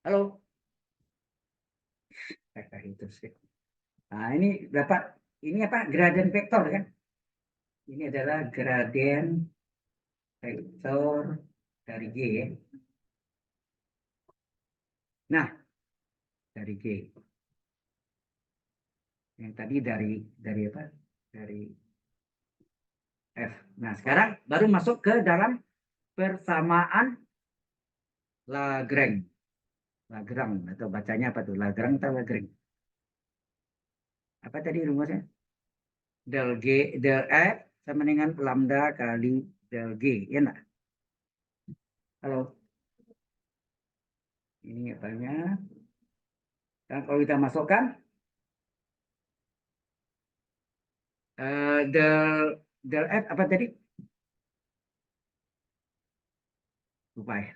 Halo? Itu sih. Nah, ini dapat, ini apa? Gradient vektor kan? Ini adalah gradient vektor dari G ya. Nah, dari G. Yang tadi dari apa? Dari F. Nah, sekarang baru masuk ke dalam persamaan Lagrange. Lagrange atau bacanya apa tuh? Lagrange atau Lagrange? Apa tadi rumusnya? Del G, del F sama dengan lambda kali del G. Ya enggak? Halo? Ini apanya? Dan kalau kita masukkan del F apa tadi? Lupa ya.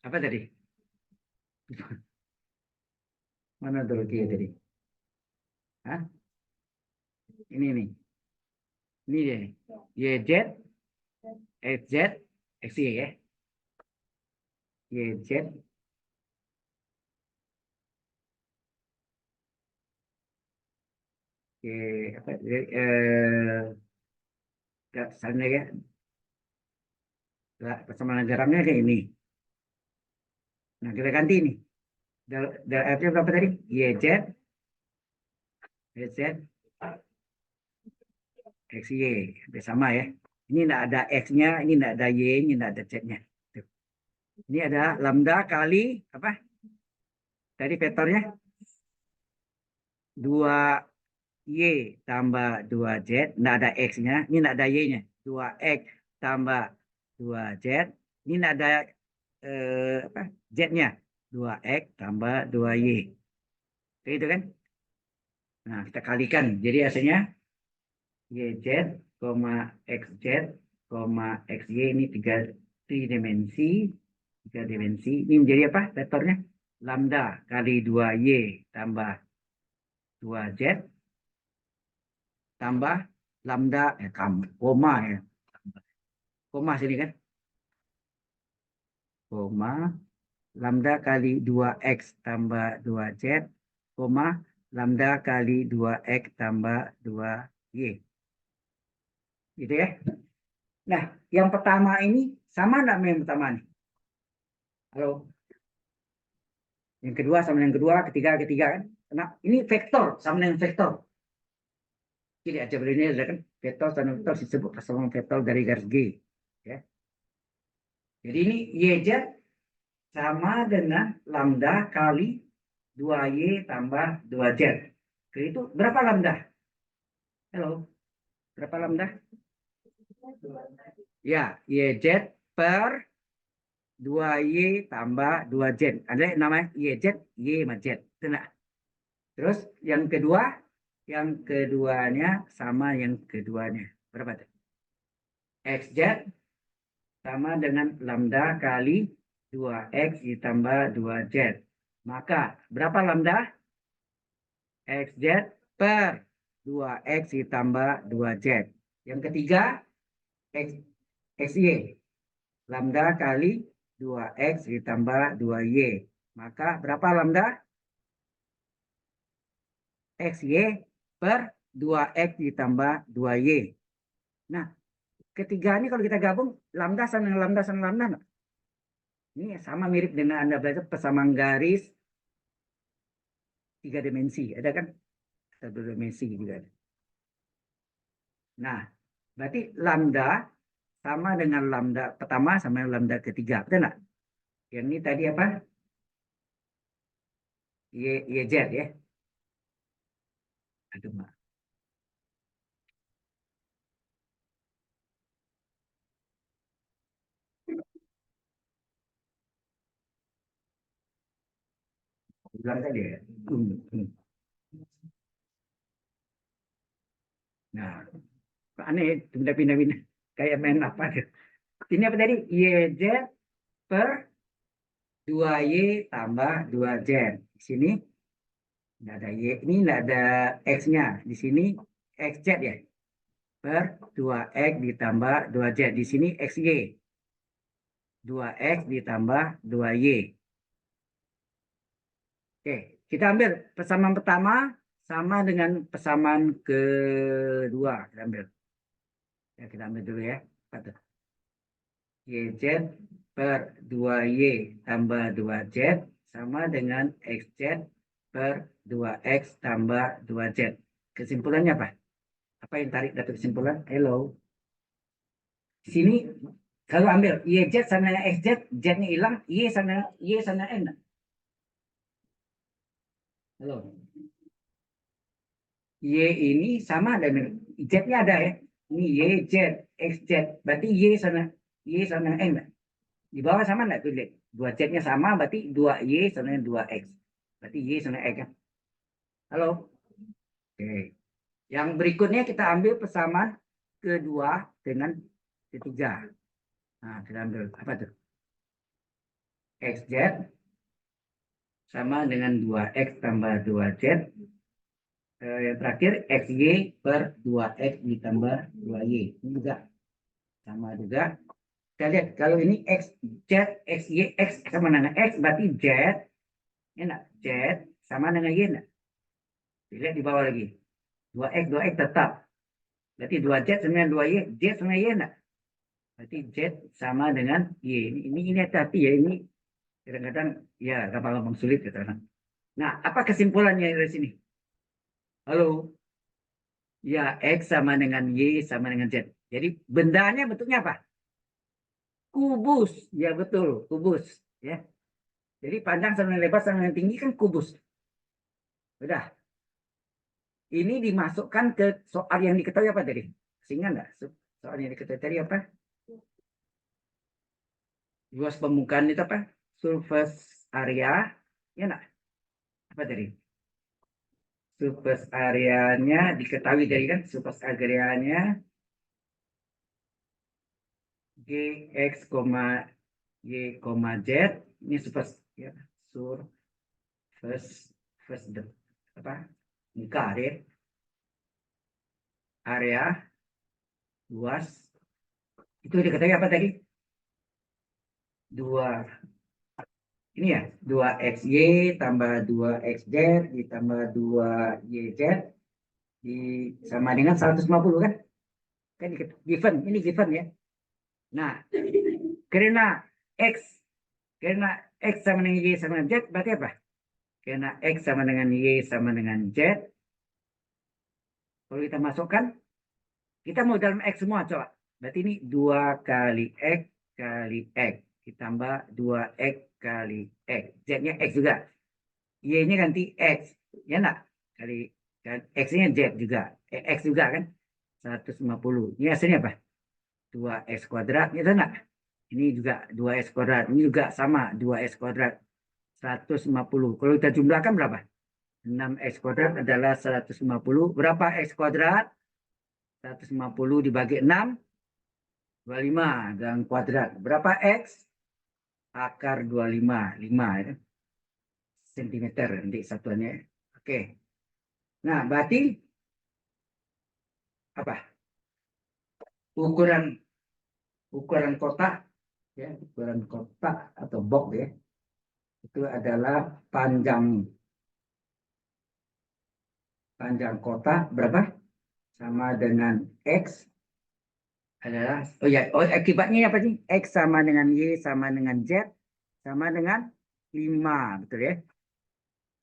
Apa tadi? Mana del G tadi? Hah? Ini nih. Ini deh. YZ, XZ, XY ya. YZ, apa? Sana ya. Persamaan garamnya kayak ini. Nah, kita ganti ini. Del F-nya berapa tadi? YZ, YZ, XY. Hampir sama ya. Ini tidak ada X-nya, ini tidak ada Y, ini tidak ada Z-nya. Ini ada lambda kali apa? Tadi vektornya 2Y tambah 2Z. Tidak ada X-nya, ini tidak ada Y-nya. 2X tambah 2Z. Ini tidak ada apa? Z-nya. 2X tambah 2Y. Itu kan? Nah, kita kalikan. Jadi hasilnya YZ, XZ, XY ini tiga dimensi. Tiga dimensi. Ini menjadi apa vektornya? Lambda kali 2Y tambah 2Z tambah lambda, koma ya. Koma sini kan? Koma lambda kali 2X tambah 2Z, koma lambda kali 2X tambah 2Y. Gitu ya. Nah, yang pertama ini sama enggak sama yang pertama nih? Halo. Yang kedua sama yang kedua, ketiga kan? Nah, ini vektor sama dengan vektor. Jadi aja ini adalah kan vektor sama vektor disebut persamaan vektor dari garis G. Ya. Jadi ini YZ sama dengan lambda kali 2Y tambah 2Z. Itu berapa lambda? Halo. Berapa lambda? Ya, YZ per 2Y tambah 2Z. Ada namanya YZ, Y sama Z. Terus yang keduanya sama yang keduanya. Berapa? XZ sama dengan lambda kali 2x ditambah 2z. Maka berapa lambda? Xz per 2x ditambah 2z. Yang ketiga, xy. Lambda kali 2x ditambah 2y. Maka berapa lambda? Xy per 2x ditambah 2y. Nah, ketiga ini kalau kita gabung, lambda sama dengan lambda sama lambda. Ini sama mirip dengan Anda belajar persamaan garis 3 dimensi. Ada kan? 1 dimensi juga ada. Nah, berarti lambda sama dengan lambda pertama sama dengan lambda ketiga. Betul nggak? Yang ini tadi apa? YZ ya. Aduh, Mak. Ulang tadi ya. Hmm. Nah, aneh, pindah-pindah. Kayak main apa gitu. Ini apa tadi? YZ per 2Y tambah 2Z. Di sini nggak ada Y, ini nggak ada X-nya. Di sini XZ ya. Per 2X ditambah 2Z. Di sini XY. 2X ditambah 2Y. Oke, kita ambil persamaan pertama sama dengan persamaan kedua. Kita ambil. Ya, kita ambil dulu ya. YZ per 2Y tambah 2Z sama dengan XZ per 2X tambah 2Z. Kesimpulannya apa? Apa yang tarik dari kesimpulan? Hello. Di sini kalau ambil YZ sama dengan XZ, Z-nya hilang, Y sama N. Halo. Y ini sama dengan Z-nya ada ya. Ini YZ, XZ. Berarti Y sama N. Di bawah sama enggak tuh, lihat. 2Z-nya sama, berarti 2Y sama dengan 2X. Berarti Y sama X kan? Halo? Oke. Yang berikutnya kita ambil persamaan kedua dengan ketiga. Nah, kita ambil apa tuh? XZ sama dengan 2X tambah 2Z. Yang terakhir XY per 2X ditambah 2Y. Ini juga sama juga. Kita lihat kalau ini XZ, XY, X sama dengan X berarti Z. Enak. Z sama dengan Y. Enak. Lihat di bawah lagi. 2X tetap. Berarti 2Z sama dengan 2Y. Z sama Y enggak? Berarti Z sama dengan Y. Ini hati-hati ya. Ini kadang-kadang ya gampang-gampang sulit. Gitu. Nah, apa kesimpulannya dari sini? Halo? Ya, X sama dengan Y sama dengan Z. Jadi bendanya bentuknya apa? Kubus. Ya, betul. Kubus. Ya. Jadi panjang sama dengan lebar sama dengan tinggi kan kubus. Udah. Ini dimasukkan ke soal yang diketahui apa tadi? Sehingga enggak? Soal yang diketahui tadi apa? Luas permukaan itu apa? Surface area. Ya enggak? Apa tadi? Surface areanya diketahui dari kan? Surface areanya Gx, Y, Z. Ini surface ya. Surface apa? Muka deh. Area luas. Itu diketahui apa tadi? 2 ini ya 2XY tambah 2XZ ditambah 2YZ sama dengan 150 kan? Kan given, ini given ya. Nah, karena X sama dengan Y sama dengan Z berarti apa? Karena X sama dengan Y sama dengan Z, kalau kita masukkan, kita mau dalam X semua coba. Berarti ini 2 kali X kali X ditambah 2X kali X. Z-nya X juga. Y-nya ganti X. Ya enggak? Kali X-nya Z juga. X juga kan? 150. Ini hasilnya apa? 2X kuadrat. Ya enggak? Ini juga 2X kuadrat. Ini juga sama 2X kuadrat. 150. Kalau kita jumlahkan berapa? 6X kuadrat adalah 150. Berapa X kuadrat? 150 dibagi 6. 25 dan kuadrat. Berapa X? Akar 25. 5 ya. Sentimeter nanti satuannya. Oke. Nah, berarti apa? Ukuran ukuran kotak ya, ukuran kotak atau box ya. Itu adalah panjang kotak berapa? Sama dengan X adalah akibatnya apa sih? X sama dengan Y sama dengan Z sama dengan 5, betul ya?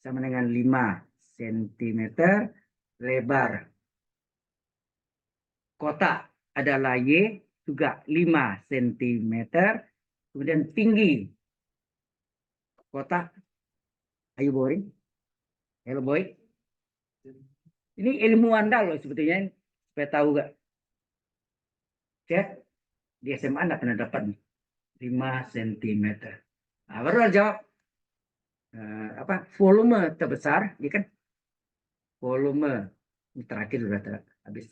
Sama dengan 5 cm lebar. Kotak adalah Y juga 5 cm. Kemudian tinggi kotak. Ayo boring. Hello boy. Ini ilmu Anda loh sebetulnya. Supaya tahu gak? Cek di SMA Anda pernah dapat 5 cm. Nah, baru jawab apa volume terbesar, ya kan? Volume ini terakhir sudah habis.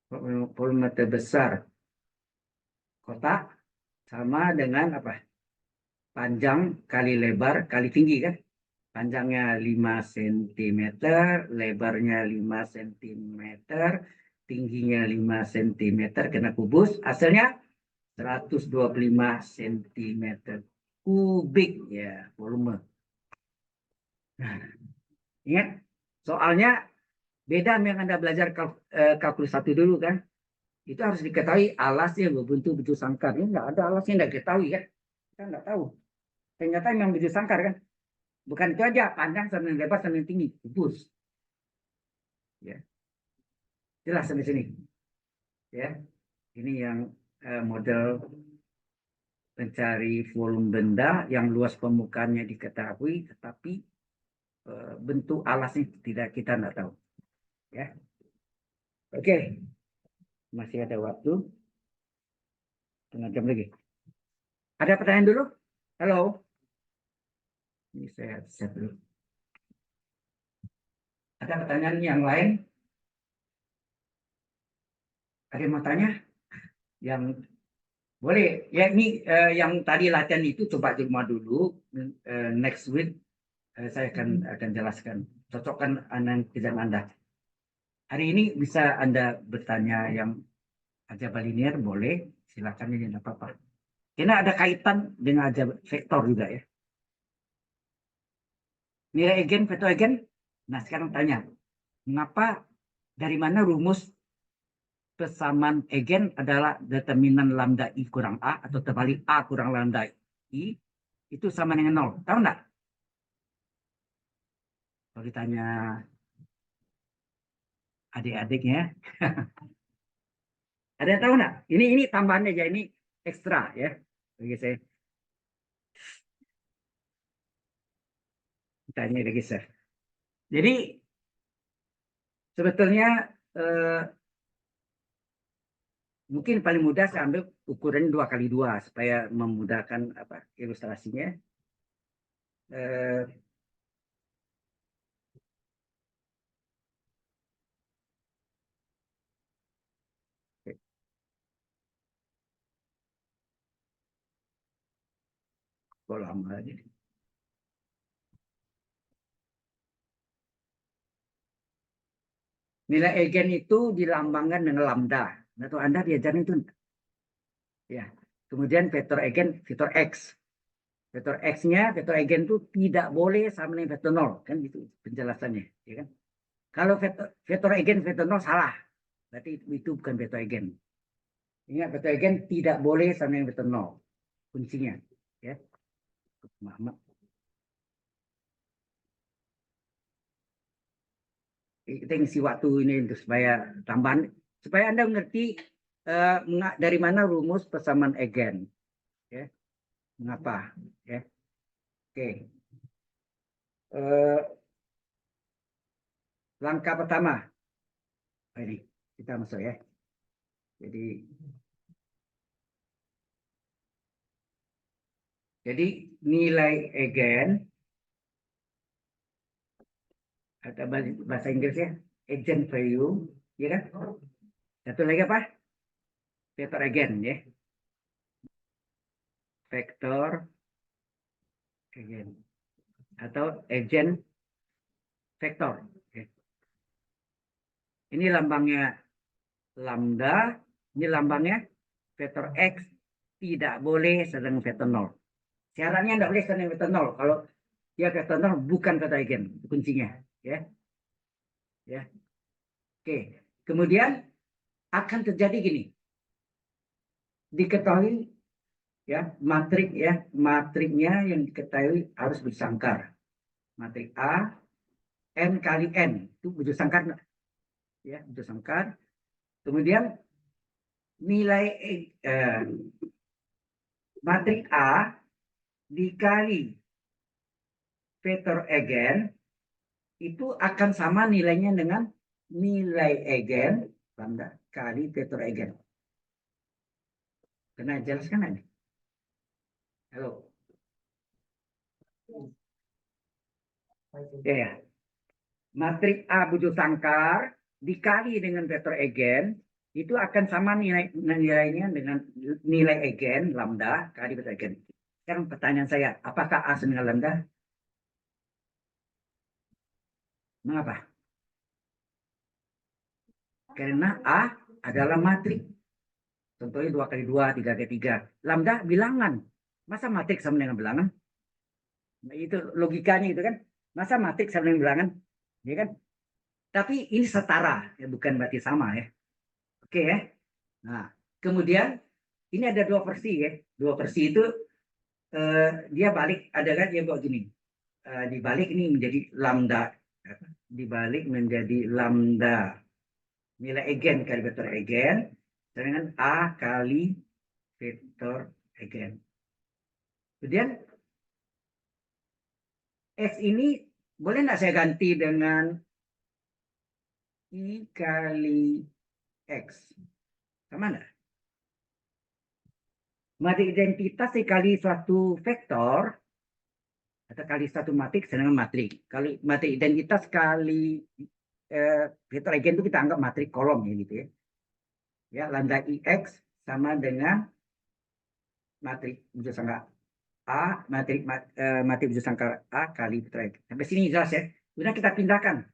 Volume terbesar kotak sama dengan apa? Panjang kali lebar kali tinggi kan? Panjangnya 5 cm, lebarnya 5 cm, tingginya 5 cm kena kubus, hasilnya 125 cm kubik ya volume. Nah, ingat soalnya beda yang Anda belajar kalkulus 1 dulu kan. Itu harus diketahui alasnya berbentuk sangkar. Ini enggak ada alasnya, enggak diketahui kan. Kita enggak tahu. Ternyata memang bentuk sangkar kan. Bukan itu aja, panjang sama lebar sama tinggi. Kubus. Ya. Jelas sampai sini. Ya. Ini yang model mencari volume benda yang luas permukaannya diketahui, tetapi bentuk alasnya kita tidak tahu. Ya. Oke. Masih ada waktu. Setengah jam lagi. Ada pertanyaan dulu? Halo. Ini saya set dulu. Ada pertanyaan yang lain? Ada yang mau tanya? Yang boleh. Ya ini yang tadi latihan itu coba di rumah dulu. Next week saya akan jelaskan. Cocokkan dengan Anda. Hari ini bisa Anda bertanya yang aljabar linear, boleh. Silakan, ini tidak apa-apa. Ini ada kaitan dengan aljabar vektor juga ya. Nilai eigen, vektor eigen. Nah sekarang tanya, mengapa dari mana rumus persamaan eigen adalah determinan lambda I kurang A atau terbalik A kurang lambda I itu sama dengan 0. Tahu enggak? Kalau ditanya adik-adiknya, ada yang tahu enggak? Ini tambahan aja, ini ekstra ya. Bagi saya. Tanya lagi saya. Jadi sebetulnya mungkin paling mudah saya ambil ukuran 2x2 supaya memudahkan apa ilustrasinya. Kolam lagi. Nilai eigen itu dilambangkan dengan lambda. Atau Anda diajarin itu? Ya. Kemudian vektor eigen, vektor x. Vektor x-nya, vektor eigen itu tidak boleh sama dengan vektor 0. Kan gitu penjelasannya. Ya kan? Kalau vektor eigen, vektor 0 salah. Berarti itu bukan vektor eigen. Ingat, vektor eigen tidak boleh sama dengan vektor 0. Kuncinya. Ya. Maaf. Kita ngisi waktu ini untuk supaya tambahan, supaya Anda mengerti dari mana rumus persamaan eigen. Ya. Mengapa? Ya. Oke. Langkah pertama. Ini kita masuk ya. Jadi nilai eigen atau bahasa Inggrisnya eigen value, ya kan? Satu lagi apa? vektor egen ya. Vektor egen atau egen vektor. Oke. Ini lambangnya lambda, ini lambangnya vektor X, tidak boleh sedang vektor 0. Syaratnya tidak boleh sedang vektor 0. Kalau dia vektor 0 bukan vektor egen, itu kuncinya. Ya. Ya. Oke. Kemudian akan terjadi gini. Diketahui ya matriknya yang diketahui harus bersangkar. Matrik A n kali n itu bersangkar ya, bersangkar. Kemudian nilai matrik A dikali vektor egen itu akan sama nilainya dengan nilai egen lambda kali vektor egen. Kena jelaskan ini? Halo. Ya. Matrik A bujur sangkar dikali dengan vektor egen itu akan sama nilainya dengan nilai egen lambda kali vektor egen. Sekarang pertanyaan saya, apakah A sama dengan lambda? Mengapa? Karena A adalah matrik. Contohnya 2 kali 2, 3 kali 3. Lambda bilangan. Masa matrik sama dengan bilangan? Nah, itu logikanya itu kan. Masa matrik sama dengan bilangan? Ya kan? Tapi ini setara, ya, bukan berarti sama ya. Oke ya. Nah, kemudian ini ada dua versi ya. Dua versi itu dia balik, ada kan dia buat gini. Dibalik ini menjadi lambda. Dibalik menjadi lambda nilai egen kali vektor egen dengan A kali vektor egen. Kemudian X ini boleh nggak saya ganti dengan I kali X? Sama nggak? Matrik identitas dikali suatu vektor atau kali satu matrik dengan matrik. Kali matrik identitas kali vektor egen itu kita anggap matrik kolom ya gitu ya. Ya, lambda IX sama dengan matrik bujur sangkar A, matrik bujur sangkar A kali vektor egen. Sampai sini jelas ya. Kemudian kita pindahkan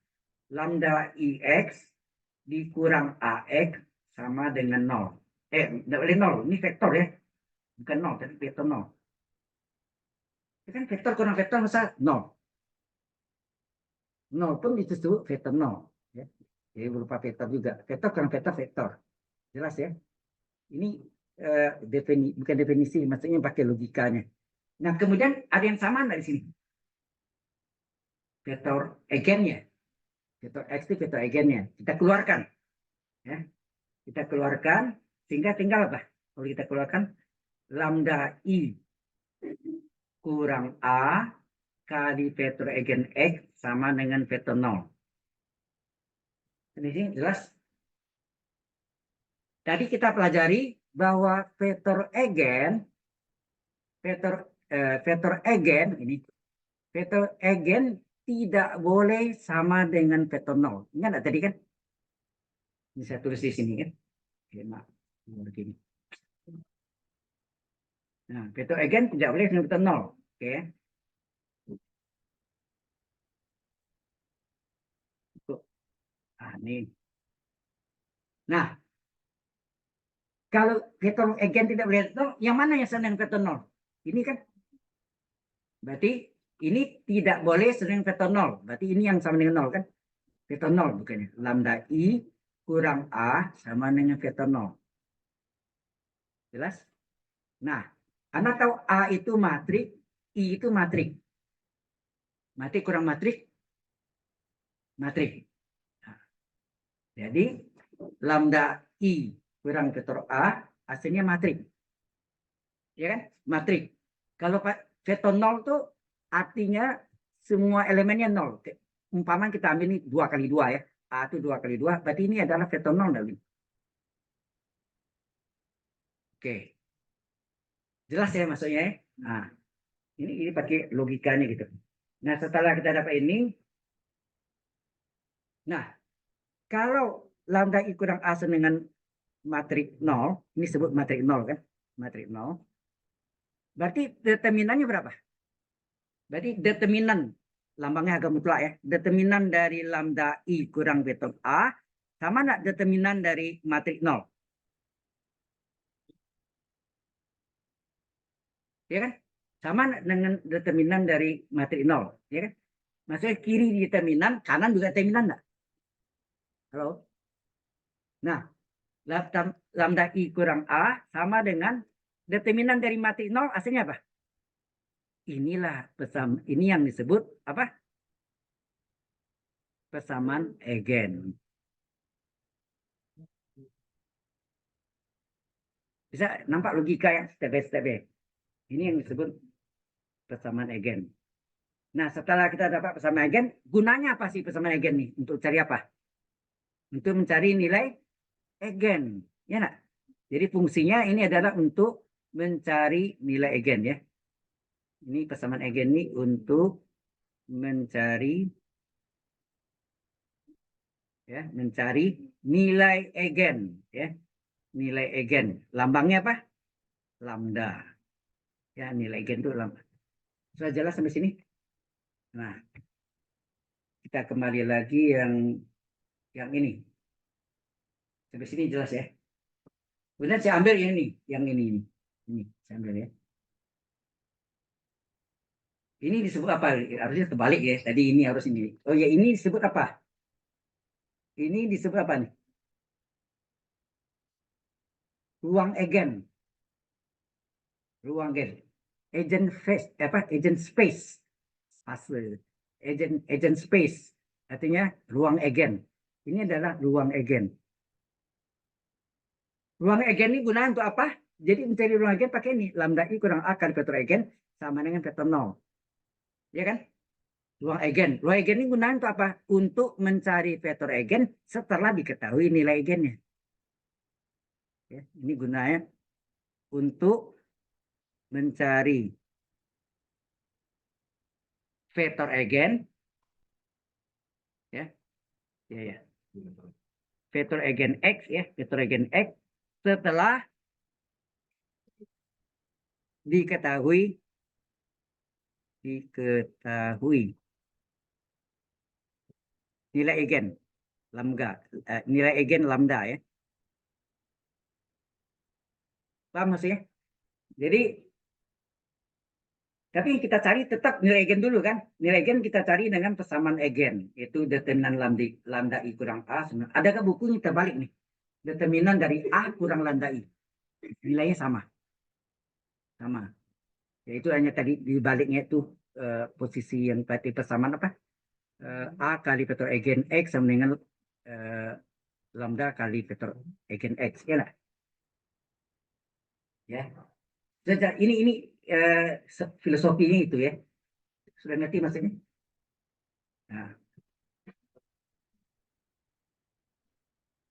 lambda IX dikurang AX sama dengan 0. Tidak boleh 0, ini vektor ya. Bukan 0, tapi vektor 0. Ini kan vektor kurang vektor masa 0. 0 pun disebut vektor 0. Ya. Jadi berupa vektor juga. Vektor kurang vektor, vektor. Jelas ya. Ini bukan definisi, maksudnya pakai logikanya. Nah, kemudian ada yang sama di sini. Vektor egennya. Vektor X itu vektor egennya. Kita keluarkan. Ya. Kita keluarkan, sehingga tinggal apa? Kalau kita keluarkan, lambda I kurang A kali vektor egen X sama dengan vektor 0. Ini jelas? Tadi kita pelajari bahwa vektor egen tidak boleh sama dengan vektor 0. Ingat nggak tadi kan? Ini saya tulis di sini kan. Oke, maaf. Begini. Nah, vektor egen tidak boleh dengan vektor 0. Oke. Ini. Nah, kalau vektor egen tidak boleh vektor 0, yang mana yang sama dengan vektor 0? Ini kan. Berarti ini tidak boleh sering vektor 0. Berarti ini yang sama dengan 0 kan? Vektor 0 bukannya. Lambda I kurang A sama dengan vektor 0. Jelas? Nah, Anda tahu A itu matrik, I itu matrik. Matrik kurang matrik? Matrik. Nah, jadi, lambda I kurang vektor A, hasilnya matrik. Ya kan? Matrik. Kalau vektor 0 itu artinya semua elemennya 0. Umpama kita ambil ini 2 kali 2 ya. A itu 2 kali 2, berarti ini adalah vektor 0. Oke. Jelas ya maksudnya ya? Nah, ini pakai logikanya gitu. Nah, setelah kita dapat ini, nah, kalau lambda I kurang A dengan matrik 0, ini sebut matrik 0 kan, matrik 0. Berarti determinannya berapa? Berarti determinan, lambangnya agak mutlak ya, determinan dari lambda I kurang vektor A, sama enggak determinan dari matrik 0? Ya kan? Sama dengan determinan dari matrik 0, ya kan? Maksudnya kiri determinan, kanan juga determinan enggak? Halo? Nah, lambda I kurang A sama dengan determinan dari matrik 0 hasilnya apa? Inilah ini yang disebut apa? Persamaan Eigen. Bisa nampak logika yang step by step ya? Ini yang disebut persamaan Eigen. Nah, setelah kita dapat persamaan Eigen, gunanya apa sih persamaan Eigen nih? Untuk cari apa? Untuk mencari nilai Eigen. Ya nak? Jadi fungsinya ini adalah untuk mencari nilai Eigen ya. Ini persamaan Eigen ini untuk mencari ya, mencari nilai Eigen ya. Nilai Eigen. Lambangnya apa? Lambda. Ya, nilai Eigen itu lambda. Sudah jelas sampai sini? Nah, kita kembali lagi yang ini. Sampai sini jelas ya. Kemudian saya ambil yang ini, ini. Ini saya ambil ya. Ini disebut apa? Harusnya terbalik ya. Tadi ini harus ini. Oh ya, ini disebut apa? Ini disebut apa nih? Ruang Eigen. Ruang Eigen. Agent face apa? Agent space. Asli. Agent space. Artinya ruang Eigen. Ini adalah ruang Eigen. Ruang Eigen ini gunanya untuk apa? Jadi mencari ruang Eigen pakai ini. Lambda I kurang A kali vektor Eigen sama dengan vektor 0. Ya kan? Ruang Eigen. Ruang Eigen ini gunanya untuk apa? Untuk mencari vektor Eigen setelah diketahui nilai Eigennya. Ya, ini gunanya untuk mencari vektor Eigen. Ya, ya, ya. Vektor Eigen X ya, vektor Eigen X setelah diketahui nilai Eigen lambda, nilai Eigen lambda ya. Paham maksudnya? Jadi tapi kita cari tetap nilai Eigen dulu kan. Nilai Eigen kita cari dengan persamaan Eigen, yaitu determinan lambda I kurang A. Adakah bukunya terbalik nih? Determinan dari A kurang lambda I. Nilainya sama. Sama. Yaitu hanya tadi dibaliknya itu posisi yang tadi persamaan apa? A kali vektor Eigen X sama dengan lambda kali vektor Eigen X. Ya lah. Ya. Ini filosofinya itu ya. Sudah ngerti maksudnya? Nah.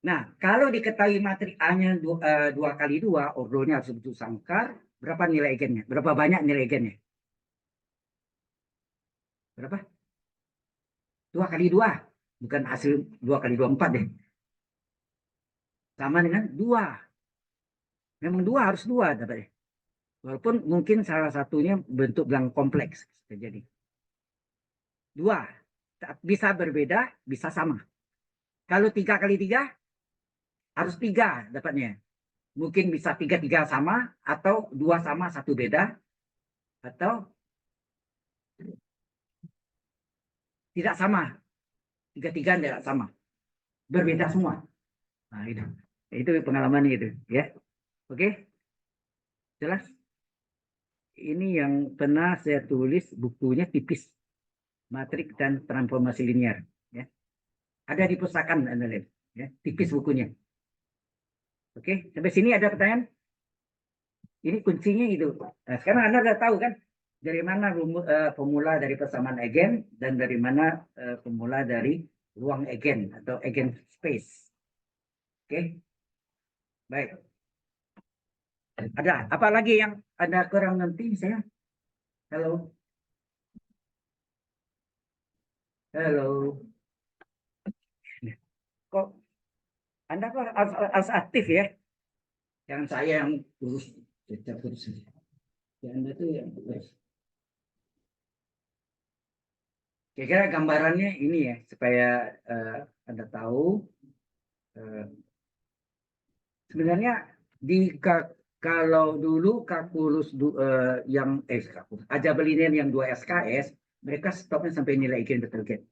Nah, kalau diketahui matrik A-nya 2 kali 2, ordonya harus betul sangkar, berapa nilai eigennya? Berapa banyak nilai eigennya? Berapa? 2 kali 2. Bukan hasil 2 kali 2, 4 deh. Sama dengan 2. Memang 2 harus 2 dapatnya. Walaupun mungkin salah satunya bentuk bilang kompleks terjadi. 2. Bisa berbeda, bisa sama. Kalau 3 kali 3, harus 3 dapatnya. Mungkin bisa 3 sama, atau 2 sama, 1 beda, atau tidak sama. 3 tidak sama. Berbeda semua. Nah, itu pengalaman itu ya. Oke, jelas. Ini yang pernah saya tulis, bukunya tipis, matrik dan transformasi linear ya. Ada di pustakaan Anda lihat ya, tipis bukunya. Oke, sampai sini ada pertanyaan? Ini kuncinya itu. Nah, sekarang Anda sudah tahu kan dari mana formula dari persamaan Eigen dan dari mana formula dari ruang Eigen atau Eigen space. Oke, baik. Ada apa lagi yang Anda kurang ngerti saya? Halo. Halo. Kok Anda kok harus aktif ya? Jangan saya yang urus, tetap urus. Ya, Anda tuh yang urus. Kira-kira gambarannya ini ya, supaya Anda tahu eh, sebenarnya di kalau dulu kalkulus yang kalkulus, aljabar linear yang 2 SKS, mereka stopnya sampai nilai betul.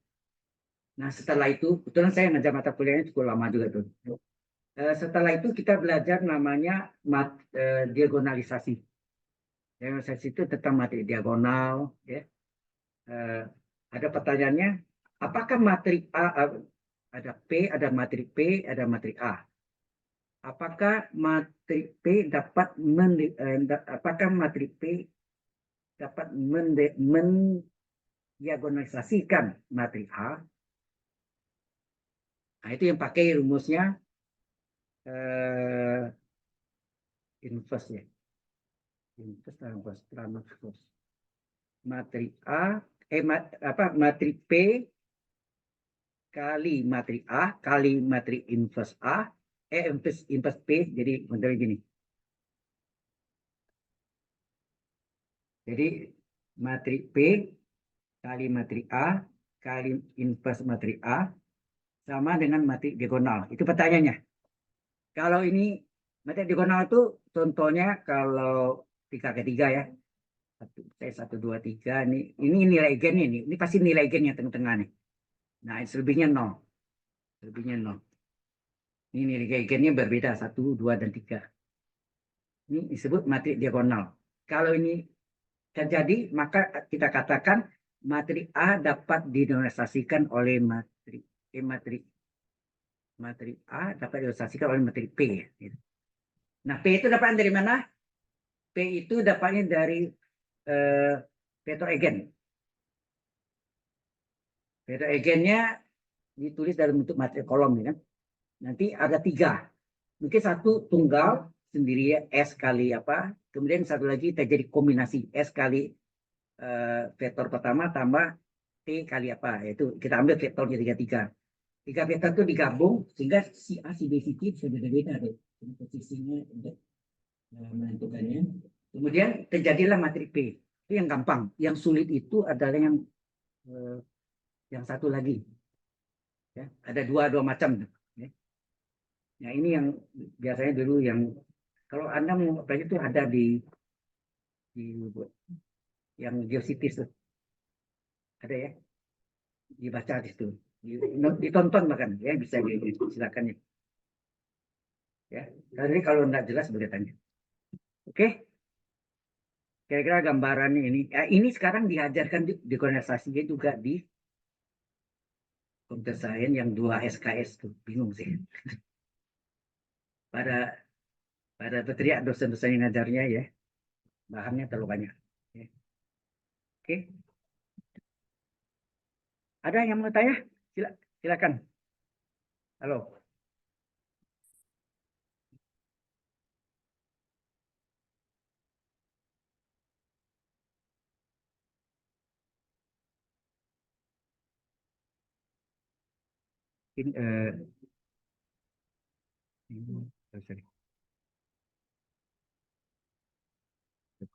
Nah, setelah itu, kebetulan saya ngajar mata kuliahnya cukup lama juga tuh. Setelah itu kita belajar namanya diagonalisasi. Diagonalisasi itu tentang materi diagonal. Ya. Eh, ada pertanyaannya, apakah materi A, ada P, ada materi P, ada materi A. Apakah materi P dapat apakah materi P dapat mendiagonalisasikan materi A? Nah, itu yang pakai rumusnya eh, inverse ya. Inverse transpose. Materi A, materi P kali materi A kali materi inverse A, inverse P, jadi bentuknya gini. Jadi materi P kali materi A kali inverse materi A sama dengan materi diagonal. Itu pertanyaannya. Kalau ini materi diagonal itu contohnya kalau 3 ke 3 ya. Satu dua tiga ini nilai gennya nih. Ini pasti nilai gen yang tengah-tengah nih. Nah, selebihnya nol. Selebihnya nol. Ini nilai gennya berbeda 1, 2, dan 3. Ini disebut materi diagonal. Kalau ini terjadi, maka kita katakan materi A dapat dinormalisasikan oleh materi materi A dapat dinormalisasikan oleh materi P. Nah, P itu dapatnya dari mana? P itu dapatnya dari eh, vektor egen. Vektor egennya ditulis dalam bentuk materi kolom ya. Nanti ada 3. Mungkin satu tunggal sendiri ya, S kali apa. Kemudian satu lagi terjadi kombinasi S kali vektor pertama tambah T kali apa. Yaitu kita ambil vektornya 3 3. 3 vektor itu digabung sehingga si A, si B, si C bisa beda-beda deh. Posisinya untuk menentukannya. Kemudian terjadilah materi P. Itu yang gampang. Yang sulit itu adalah eh, yang satu lagi. Ya. Ada dua macam. Ya. Nah, ini yang biasanya dulu yang kalau Anda mau belajar itu ada di yang geositis tuh. Ada ya, dibaca di situ. Ditonton bahkan ya bisa silakan ya. Ya. Jadi kalau enggak jelas boleh tanya. Oke, kira-kira gambarannya ini. Ini sekarang diajarkan di kondensasinya juga di komputer science yang 2 SKS tuh. Bingung sih. Pada pada berteriak dosen-dosen yang ngajarnya ya, bahannya terlalu banyak. Ya. Oke, ada yang mau tanya? Silakan. Halo. Ini, sorry.